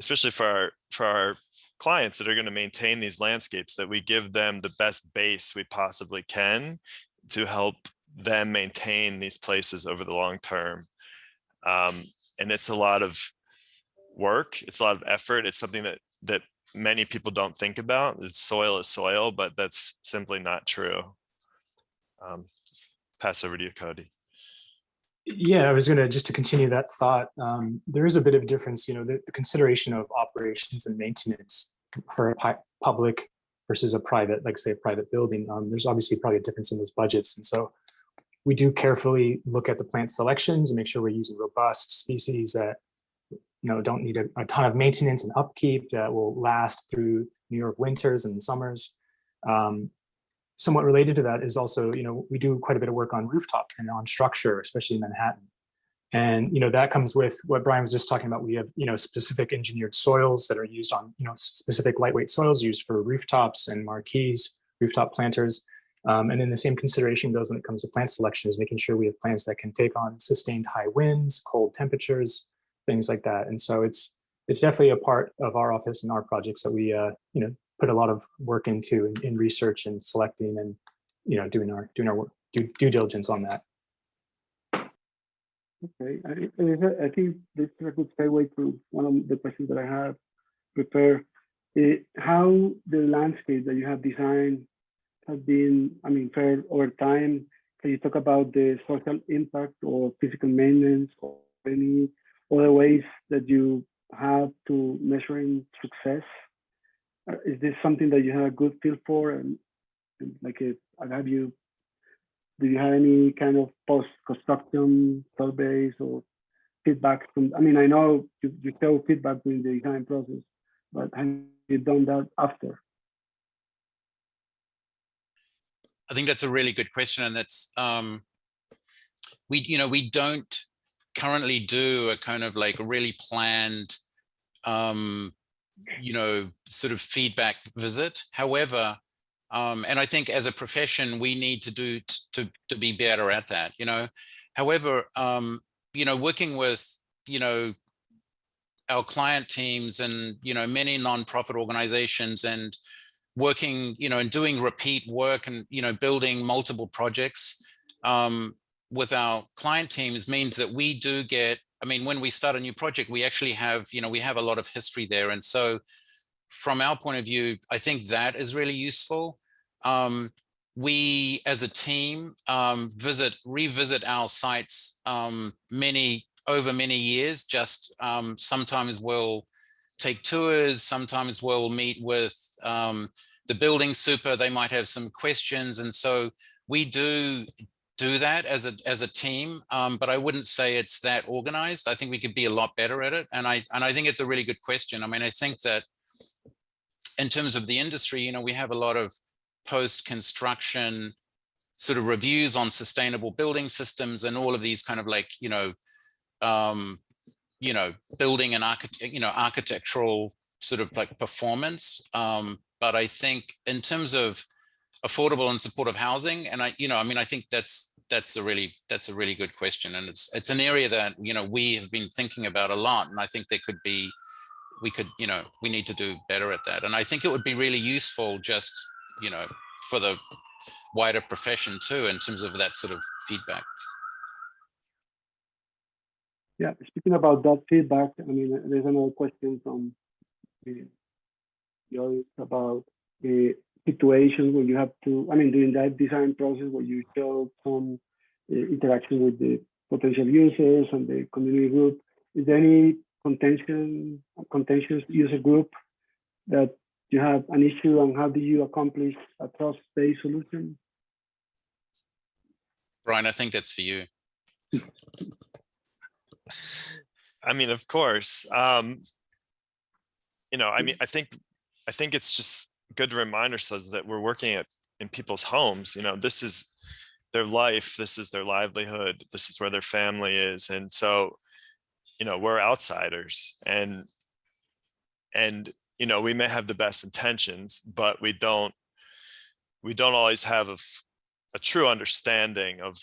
Speaker 5: especially for our clients that are going to maintain these landscapes, that we give them the best base we possibly can to help them maintain these places over the long term. And it's a lot of work, it's a lot of effort. It's something that many people don't think about. It's soil is soil, but that's simply not true. Pass over to you, Cody.
Speaker 6: Yeah, I was going to, just to continue that thought, there is a bit of a difference, you know, the consideration of operations and maintenance for a public versus a private, like say a private building. There's obviously probably a difference in those budgets. And so we do carefully look at the plant selections and make sure we're using robust species that, you know, don't need a ton of maintenance and upkeep, that will last through New York winters and summers. Somewhat related to that is also, you know, we do quite a bit of work on rooftop and on structure, especially in Manhattan. And, you know, that comes with what Brian was just talking about. We have, you know, specific engineered soils that are used on, you know, specific lightweight soils used for rooftops and marquees, rooftop planters. And then the same consideration goes when it comes to plant selection, is making sure we have plants that can take on sustained high winds, cold temperatures, things like that. And so it's definitely a part of our office and our projects that we, you know, put a lot of work into in research and selecting and, you know, doing our work, due diligence on that.
Speaker 2: Okay, I think this is a good segue to one of the questions that I have prepared. How the landscape that you have designed has been, I mean, fair over time. Can you talk about the social impact or physical maintenance or any other ways that you have to measuring success? Is this something that you have a good feel for? And like, have you, do you have any kind of post-construction surveys or feedback from, I mean, I know you show feedback during the design process, but have you done that after?
Speaker 3: I think that's a really good question, and that's we don't currently do a kind of like a really planned sort of feedback visit. However, and I think as a profession we need to do to be better at that. However, working with our client teams and many nonprofit organizations, and working and doing repeat work and building multiple projects with our client teams means that we do get, I mean, when we start a new project, we actually have we have a lot of history there. And so from our point of view, I think that is really useful. We as a team revisit our sites over many years. Just sometimes we'll take tours, sometimes we'll meet with the building super, they might have some questions. And so we do that as a team, but I wouldn't say it's that organized. I think we could be a lot better at it. And I think it's a really good question. I mean, I think that in terms of the industry, we have a lot of post-construction sort of reviews on sustainable building systems and all of these kind of like, building and architectural sort of like performance. But I think in terms of affordable and supportive housing, and I think that's a really good question, and it's an area that we have been thinking about a lot, and I think we need to do better at that. And I think it would be really useful just for the wider profession too, in terms of that sort of feedback.
Speaker 2: Yeah, speaking about that feedback, I mean, there's another question from the audience about the situation where you have to, I mean, during that design process where you show some interaction with the potential users and the community group. Is there any contentious user group that you have an issue, and how do you accomplish a trust-based solution?
Speaker 3: Brian, I think that's for you.
Speaker 5: I mean, of course. I mean, I think it's just good to remind ourselves that we're working in people's homes. This is their life, this is their livelihood, this is where their family is, and so we're outsiders, and we may have the best intentions, but we don't always have a true understanding of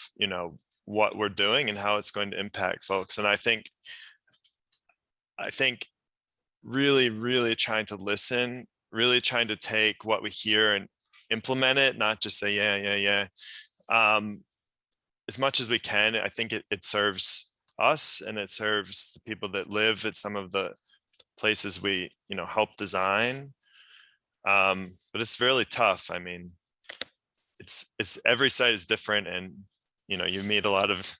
Speaker 5: what we're doing and how it's going to impact folks. And I think really trying to listen, really trying to take what we hear and implement it, not just say yeah as much as we can. I think it serves us, and it serves the people that live at some of the places we help design. But it's really tough. I mean, it's every site is different, and you meet a lot of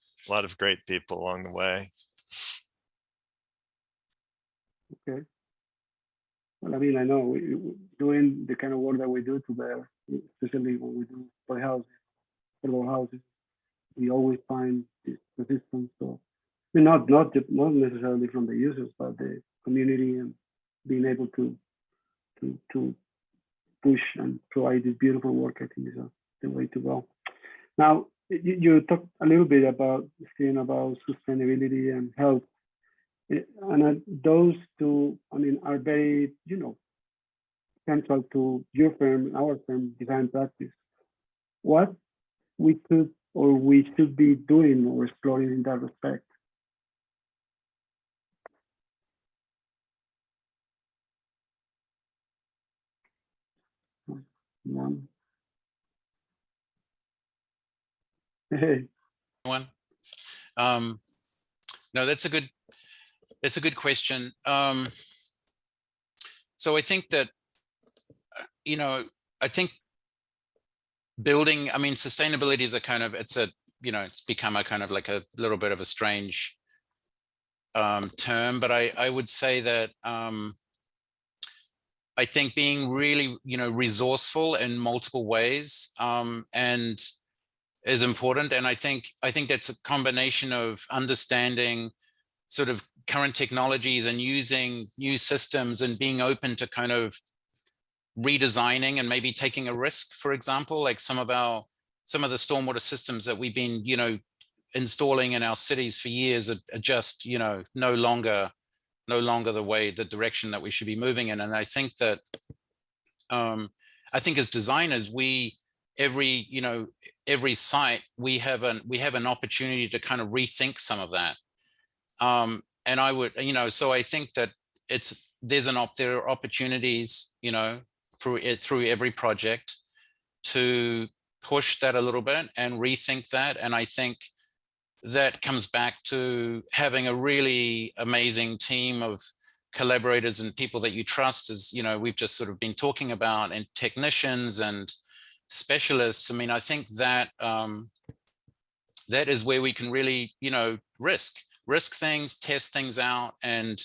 Speaker 5: great people along the way.
Speaker 2: Okay. Well, I mean, I know doing the kind of work that we do together, especially when we do affordable houses, we always find this resistance. So, I mean, not necessarily from the users, but the community, and being able to push and provide this beautiful work, I think is the way to go. Now, you talked a little bit about sustainability and health. And those two, I mean, are very, central to your firm, our firm, design practice. What we could or we should be doing or exploring in that respect? One. Hey.
Speaker 3: One. No, that's a good question. So I think that, I think building, I mean, sustainability is it's become a kind of like a little bit of a strange term, but I would say that I think being really, resourceful in multiple ways and is important. And I think that's a combination of understanding sort of current technologies and using new systems and being open to kind of redesigning and maybe taking a risk. For example, like some of the stormwater systems that we've been, installing in our cities for years are just, no longer the direction that we should be moving in. And I think that I think as designers, every site we have an opportunity to kind of rethink some of that. And I would, so I think that there are opportunities, through every project to push that a little bit and rethink that. And I think that comes back to having a really amazing team of collaborators and people that you trust, as we've just sort of been talking about, and technicians and specialists. I mean, I think that that is where we can really, risk things, test things out, and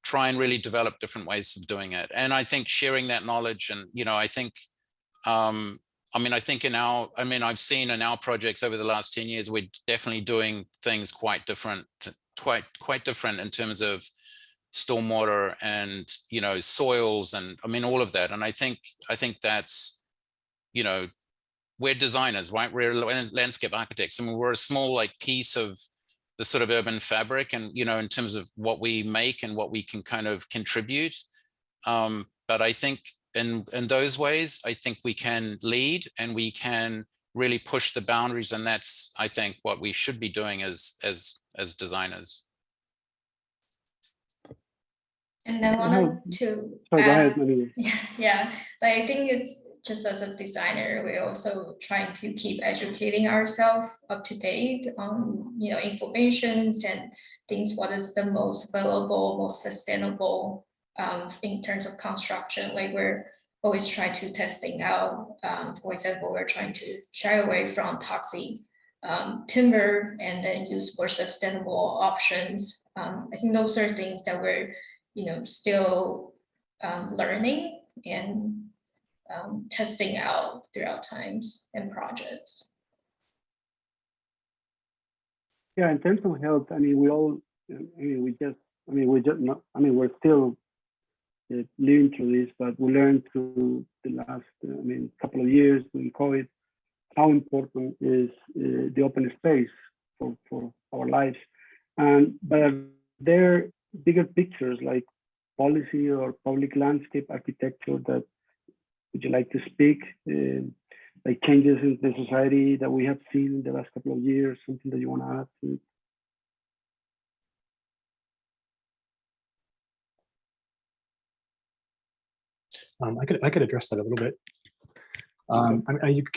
Speaker 3: try and really develop different ways of doing it. And I think sharing that knowledge, and I think I've seen in our projects over the last 10 years, we're definitely doing things quite different in terms of stormwater and soils, and all of that. And I think that's, we're designers, right? We're landscape architects. We're a small piece of the sort of urban fabric, and in terms of what we make and what we can kind of contribute. But I think in those ways, I think we can lead and we can really push the boundaries, and that's, I think, what we should be doing as designers.
Speaker 4: And I wanted to
Speaker 2: Sorry, go
Speaker 4: add,
Speaker 2: ahead, Anita.
Speaker 4: yeah, I think it's just as a designer, we're also trying to keep educating ourselves up to date on, informations and things, what is the most available, most sustainable in terms of construction. Like, we're always trying to testing out. For example, we're trying to shy away from toxic timber and then use more sustainable options. I think those are things that we're, still learning and testing out throughout times and projects.
Speaker 2: Yeah, in terms of health, we're still living through this, but we learned through the last, couple of years during COVID, how important is the open space for our lives. But there are bigger pictures like policy or public landscape architecture that, would you like to speak, like changes in the society that we have seen in the last couple of years, something that you want to add to it?
Speaker 6: I could address that a little bit.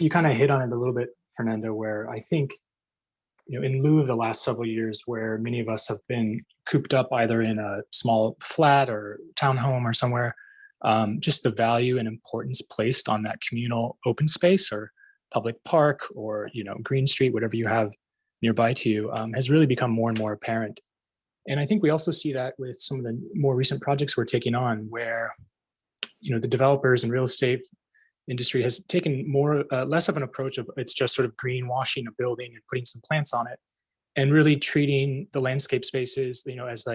Speaker 6: You kind of hit on it a little bit, Fernando, where I think, in lieu of the last several years where many of us have been cooped up either in a small flat or townhome or somewhere, just the value and importance placed on that communal open space or public park or, Green Street, whatever you have nearby to you, has really become more and more apparent. And I think we also see that with some of the more recent projects we're taking on where, the developers and real estate industry has taken less of an approach of it's just sort of greenwashing a building and putting some plants on it, and really treating the landscape spaces, as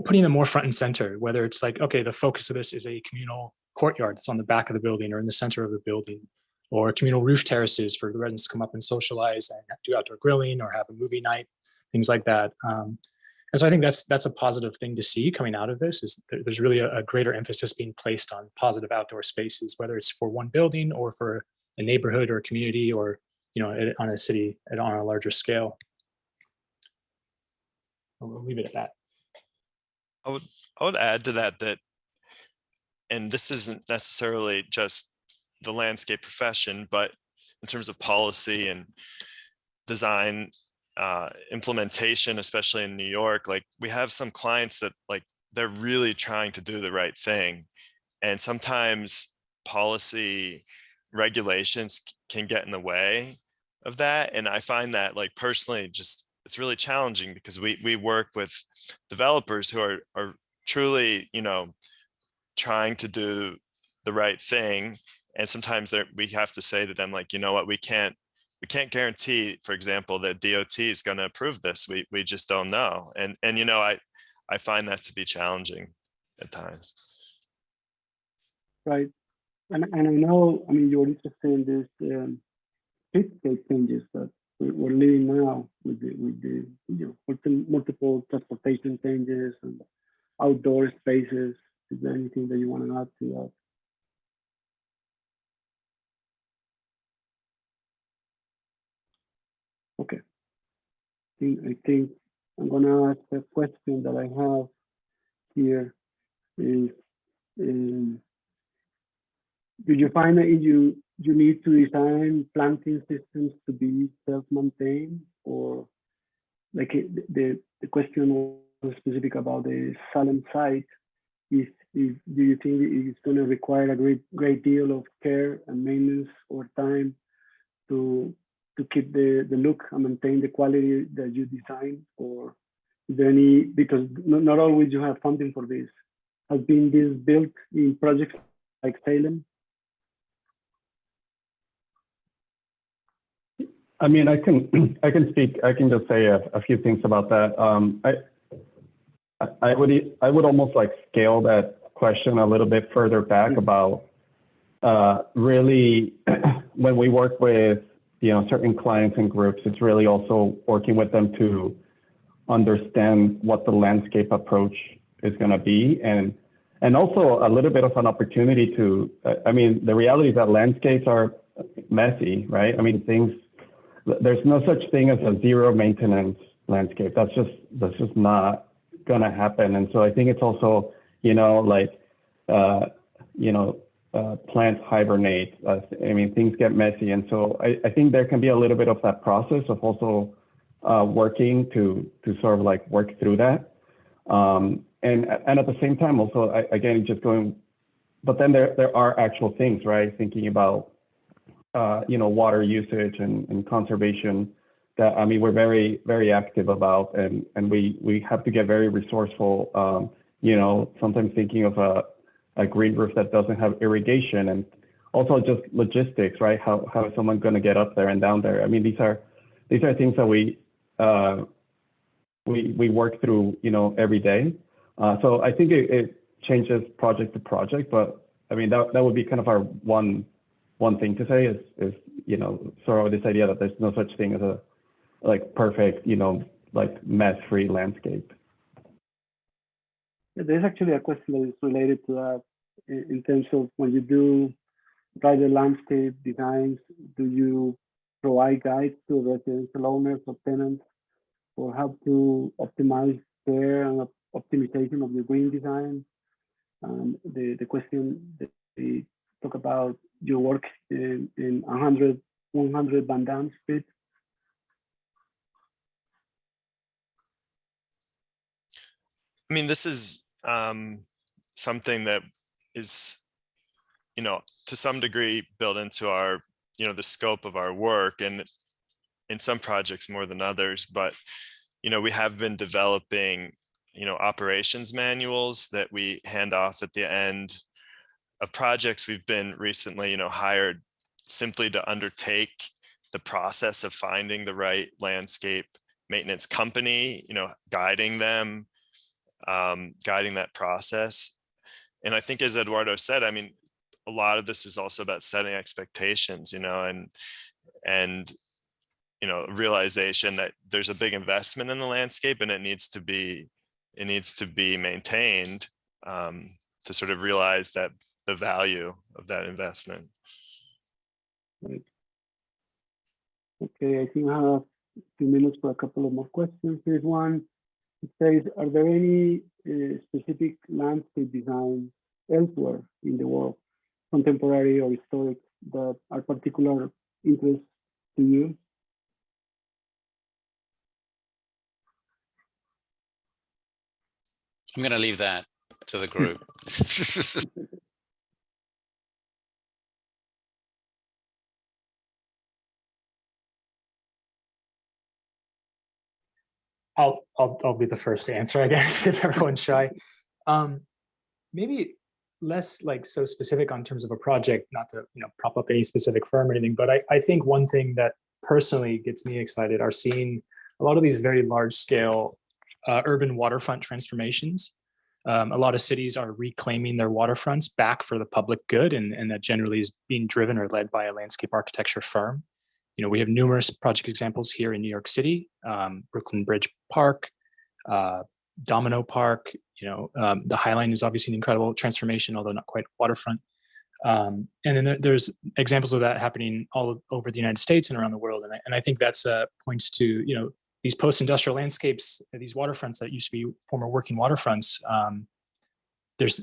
Speaker 6: putting them more front and center, whether it's like, okay, the focus of this is a communal courtyard that's on the back of the building or in the center of the building, or communal roof terraces for the residents to come up and socialize and do outdoor grilling or have a movie night, things like that. And so I think that's a positive thing to see coming out of this, is there's really a greater emphasis being placed on positive outdoor spaces, whether it's for one building or for a neighborhood or a community or, on a city on a larger scale. We'll leave it at that.
Speaker 5: I would add to that, and this isn't necessarily just the landscape profession, but in terms of policy and design, implementation, especially in New York, like we have some clients that like they're really trying to do the right thing. And sometimes policy regulations can get in the way of that. And I find that like personally, just it's really challenging because we work with developers who are truly, you know, trying to do the right thing. And sometimes we have to say to them, like, you know what, we can't guarantee, for example, that DOT is going to approve this. We just don't know. And you know, I find that to be challenging at times.
Speaker 2: Right. And I know, I mean, you're interested in this streetscape changes that we're living now with the you know, multiple transportation changes and outdoor spaces. Is there anything that you want to add to that? Okay. I think I'm going to ask a question that I have here is, do you find that you need to design planting systems to be self-maintained, or like the question was specific about the Salem site? Do you think it's going to require a great deal of care and maintenance over time to keep the look and maintain the quality that you design? Or is there any, because not always you have funding for this. Has been this built in projects like Salem?
Speaker 7: I mean, I can speak. I can just say a few things about that. I would almost like scale that question a little bit further back about really when we work with, you know, certain clients and groups, it's really also working with them to understand what the landscape approach is going to be, and also a little bit of an opportunity to. I mean, the reality is that landscapes are messy, right? I mean, there's no such thing as a zero maintenance landscape. That's just not gonna happen. And so I think it's also, you know, like, you know, plants hibernate. I mean, things get messy. And so I think there can be a little bit of that process of also working to sort of like work through that. And at the same time, also, again, just going, but then there are actual things, right? Thinking about, you know, water usage and conservation that, I mean, we're very, very active about, and we have to get very resourceful, you know, sometimes thinking of a green roof that doesn't have irrigation, and also just logistics, right? How is someone going to get up there and down there? I mean, these are things that we work through, you know, every day. So I think it changes project to project, but I mean, that would be kind of our one thing to say is, you know, sort of this idea that there's no such thing as a like perfect, you know, like mess-free landscape.
Speaker 2: There's actually a question that is related to that in terms of when you do private landscape designs, do you provide guides to residential owners or tenants for how to optimize care and optimization of your green design? The question that we talk about your work in 100 Van Dam Street.
Speaker 5: I mean, this is something that is, you know, to some degree built into our, you know, the scope of our work, and in some projects more than others. But, you know, we have been developing, you know, operations manuals that we hand off at the end of projects. We've been recently, you know, hired simply to undertake the process of finding the right landscape maintenance company, you know, guiding them, guiding that process. And I think, as Eduardo said, I mean, a lot of this is also about setting expectations, you know, and you know, realization that there's a big investment in the landscape, and it needs to be maintained to sort of realize that the value of that investment.
Speaker 2: Right. Okay, I think I have a few minutes for a couple of more questions. Here's one. It says, are there any specific landscape designs elsewhere in the world, contemporary or historic, that are particular interest to you?
Speaker 3: I'm going to leave that to the group.
Speaker 6: I'll be the first to answer, I guess, if everyone's shy. Maybe less like so specific on terms of a project, not to prop up any specific firm or anything, but I think one thing that personally gets me excited are seeing a lot of these very large scale urban waterfront transformations. A lot of cities are reclaiming their waterfronts back for the public good, and that generally is being driven or led by a landscape architecture firm. We have numerous project examples here in New York City, Brooklyn Bridge Park, Domino Park. The High Line is obviously an incredible transformation, although not quite waterfront. And then there's examples of that happening all over the United States and around the world. And I think that's points to, these post-industrial landscapes, these waterfronts that used to be former working waterfronts. There's,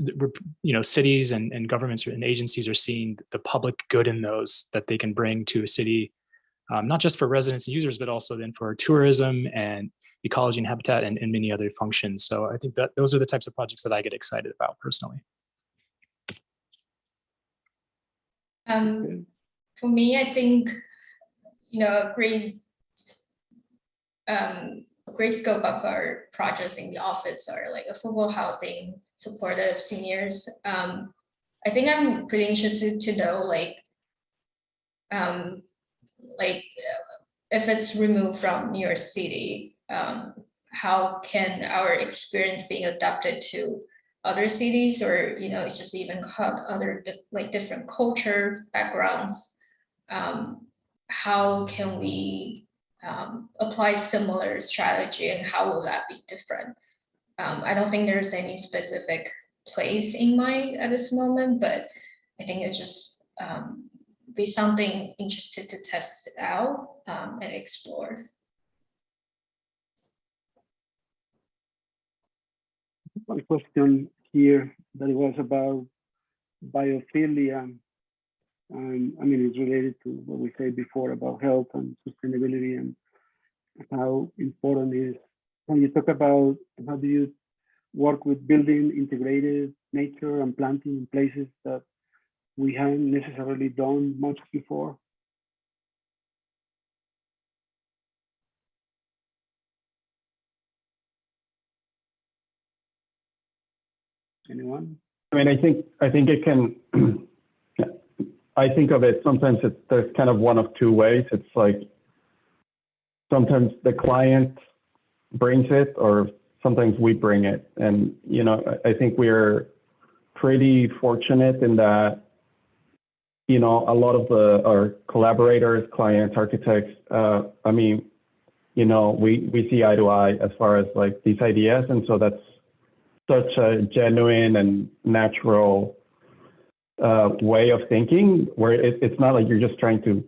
Speaker 6: cities and governments and agencies are seeing the public good in those that they can bring to a city, not just for residents and users, but also then for tourism and ecology and habitat and many other functions. So I think that those are the types of projects that I get excited about personally.
Speaker 4: For me, I think, a great scope of our projects in the office are like affordable housing, supportive seniors. I think I'm pretty interested to know, if it's removed from New York City, how can our experience being adapted to other cities, or it's just even other different culture backgrounds? How can we apply similar strategy, and how will that be different? I don't think there's any specific place in mind at this moment, but I think it's just be something interested to test out and explore.
Speaker 2: One question here that was about biophilia. It's related to what we said before about health and sustainability and how important it is. When you talk about how do you work with building integrated nature and planting in places that we haven't necessarily done much before. Anyone?
Speaker 7: I think it can. I think of it sometimes there's kind of one of two ways. It's like sometimes the client brings it, or sometimes we bring it. And I think we're pretty fortunate in that a lot of our collaborators, clients, architects. We see eye to eye as far as like these ideas, and so that's such a genuine and natural way of thinking, where it's not like you're just trying to,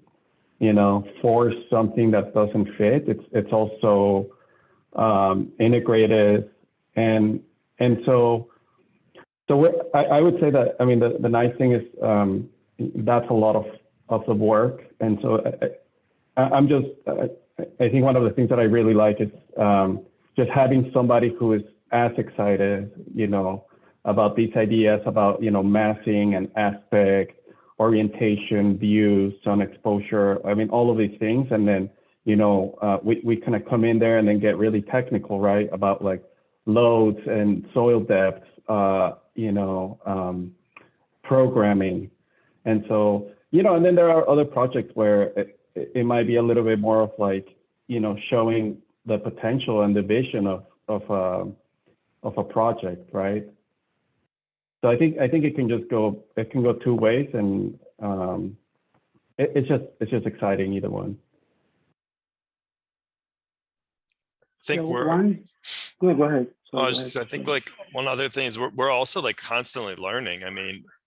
Speaker 7: force something that doesn't fit. It's also integrated, and so I would say that the nice thing is that's a lot of the work, and so I think one of the things that I really like is just having somebody who is as excited, about these ideas, about, massing and aspect, orientation, views, sun exposure, all of these things. And then, we kind of come in there and then get really technical, right? About like loads and soil depth, programming. And so, and then there are other projects where it might be a little bit more of like, showing the potential and the vision of a project, right? So I think it can go two ways, and it's just exciting either one.
Speaker 5: I think
Speaker 2: go ahead.
Speaker 5: I think like one other thing is we're also like constantly learning.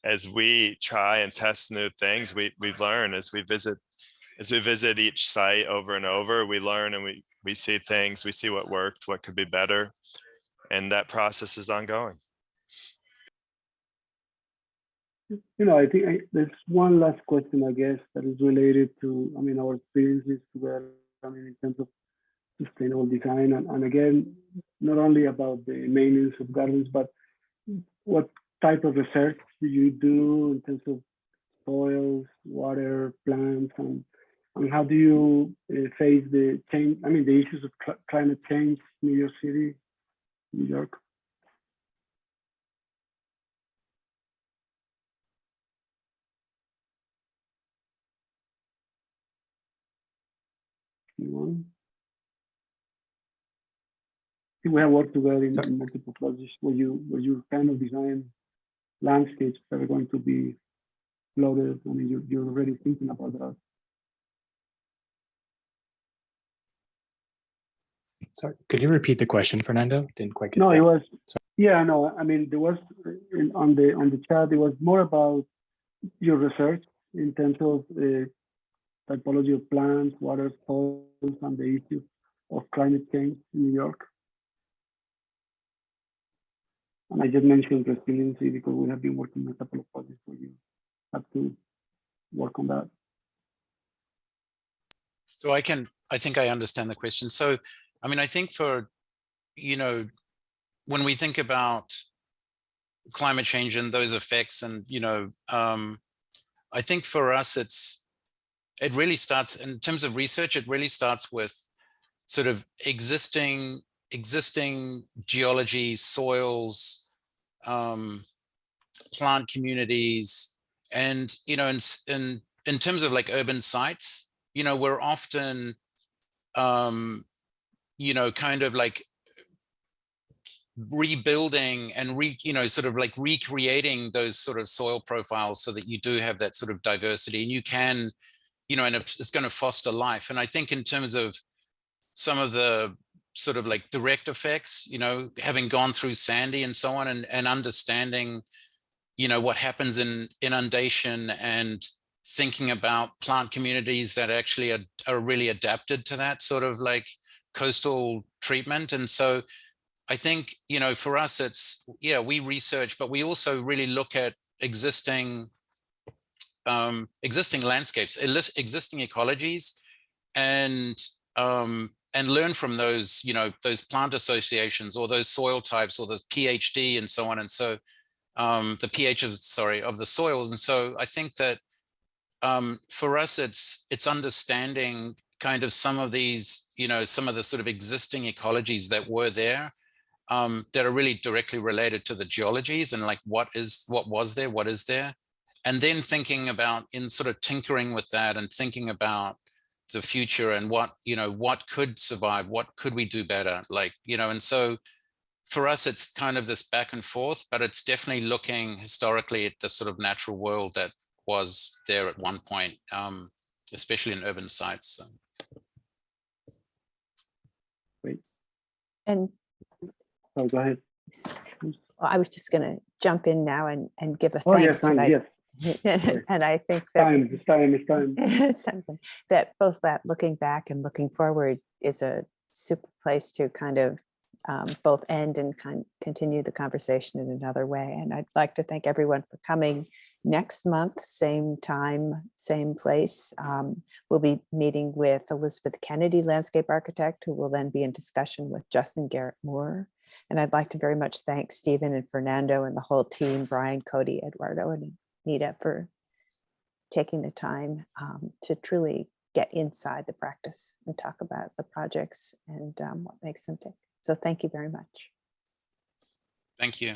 Speaker 5: As we try and test new things, we learn as we visit each site over and over. We learn, and we see things, we see what worked, what could be better, and that process is ongoing.
Speaker 2: I think there's one last question, I guess, that is related to, our experiences together, in terms of sustainable design, and again, not only about the maintenance of gardens, but what type of research do you do in terms of soils, water, plants, and how do you face the change? I mean, the issues of climate change, New York City, New York. Anyone? I think we have worked together in multiple projects where you kind of design landscapes that are going to be flooded. I mean, you're already thinking about that.
Speaker 6: Sorry, could you repeat the question, Fernando? Didn't quite get
Speaker 2: No,
Speaker 6: that.
Speaker 2: it was.
Speaker 6: Sorry.
Speaker 2: Yeah, no. I mean, there was on the chat. It was more about your research in terms of typology of plants, water, soils, and the issue of climate change in New York. And I just mentioned resiliency because we have been working on a couple of projects where you have to work on that.
Speaker 3: So I think I understand the question. So, I mean, I think for, when we think about climate change and those effects and, I think for us, it really starts in terms of research, it really starts with sort of existing geology, soils, plant communities, and in terms of like urban sites, we're often kind of like rebuilding and sort of like recreating those sort of soil profiles so that you do have that sort of diversity, and you can, and it's going to foster life. And I think in terms of some of the sort of like direct effects, having gone through Sandy and so on, and understanding, what happens in inundation, and thinking about plant communities that actually are really adapted to that sort of like coastal treatment. And so I think, for us, it's, we research, but we also really look at existing landscapes, existing ecologies, and learn from those, those plant associations or those soil types or the PhD and so on. And so the pH of the soils. And so I think that for us, it's understanding kind of some of these, some of the sort of existing ecologies that were there, that are really directly related to the geologies, and like what was there, what is there, and then thinking about in sort of tinkering with that and thinking about the future and what could survive, what could we do better, like, and so for us, it's kind of this back and forth, but it's definitely looking historically at the sort of natural world that was there at one point, especially in urban sites. So.
Speaker 2: Great.
Speaker 1: And
Speaker 2: oh, go ahead.
Speaker 1: Well, I was just going to jump in now and give a
Speaker 2: Oh,
Speaker 1: thanks
Speaker 2: yes, thanks, yes.
Speaker 1: and I think that
Speaker 2: It's time.
Speaker 1: that both that looking back and looking forward is a super place to kind of both end and continue the conversation in another way. And I'd like to thank everyone for coming. Next month, same time, same place. We'll be meeting with Elizabeth Kennedy, landscape architect, who will then be in discussion with Justin Garrett Moore. And I'd like to very much thank Stephen and Fernando and the whole team, Brian, Cody, Eduardo, and Anita, for taking the time to truly get inside the practice and talk about the projects and what makes them tick. So thank you very much.
Speaker 3: Thank you.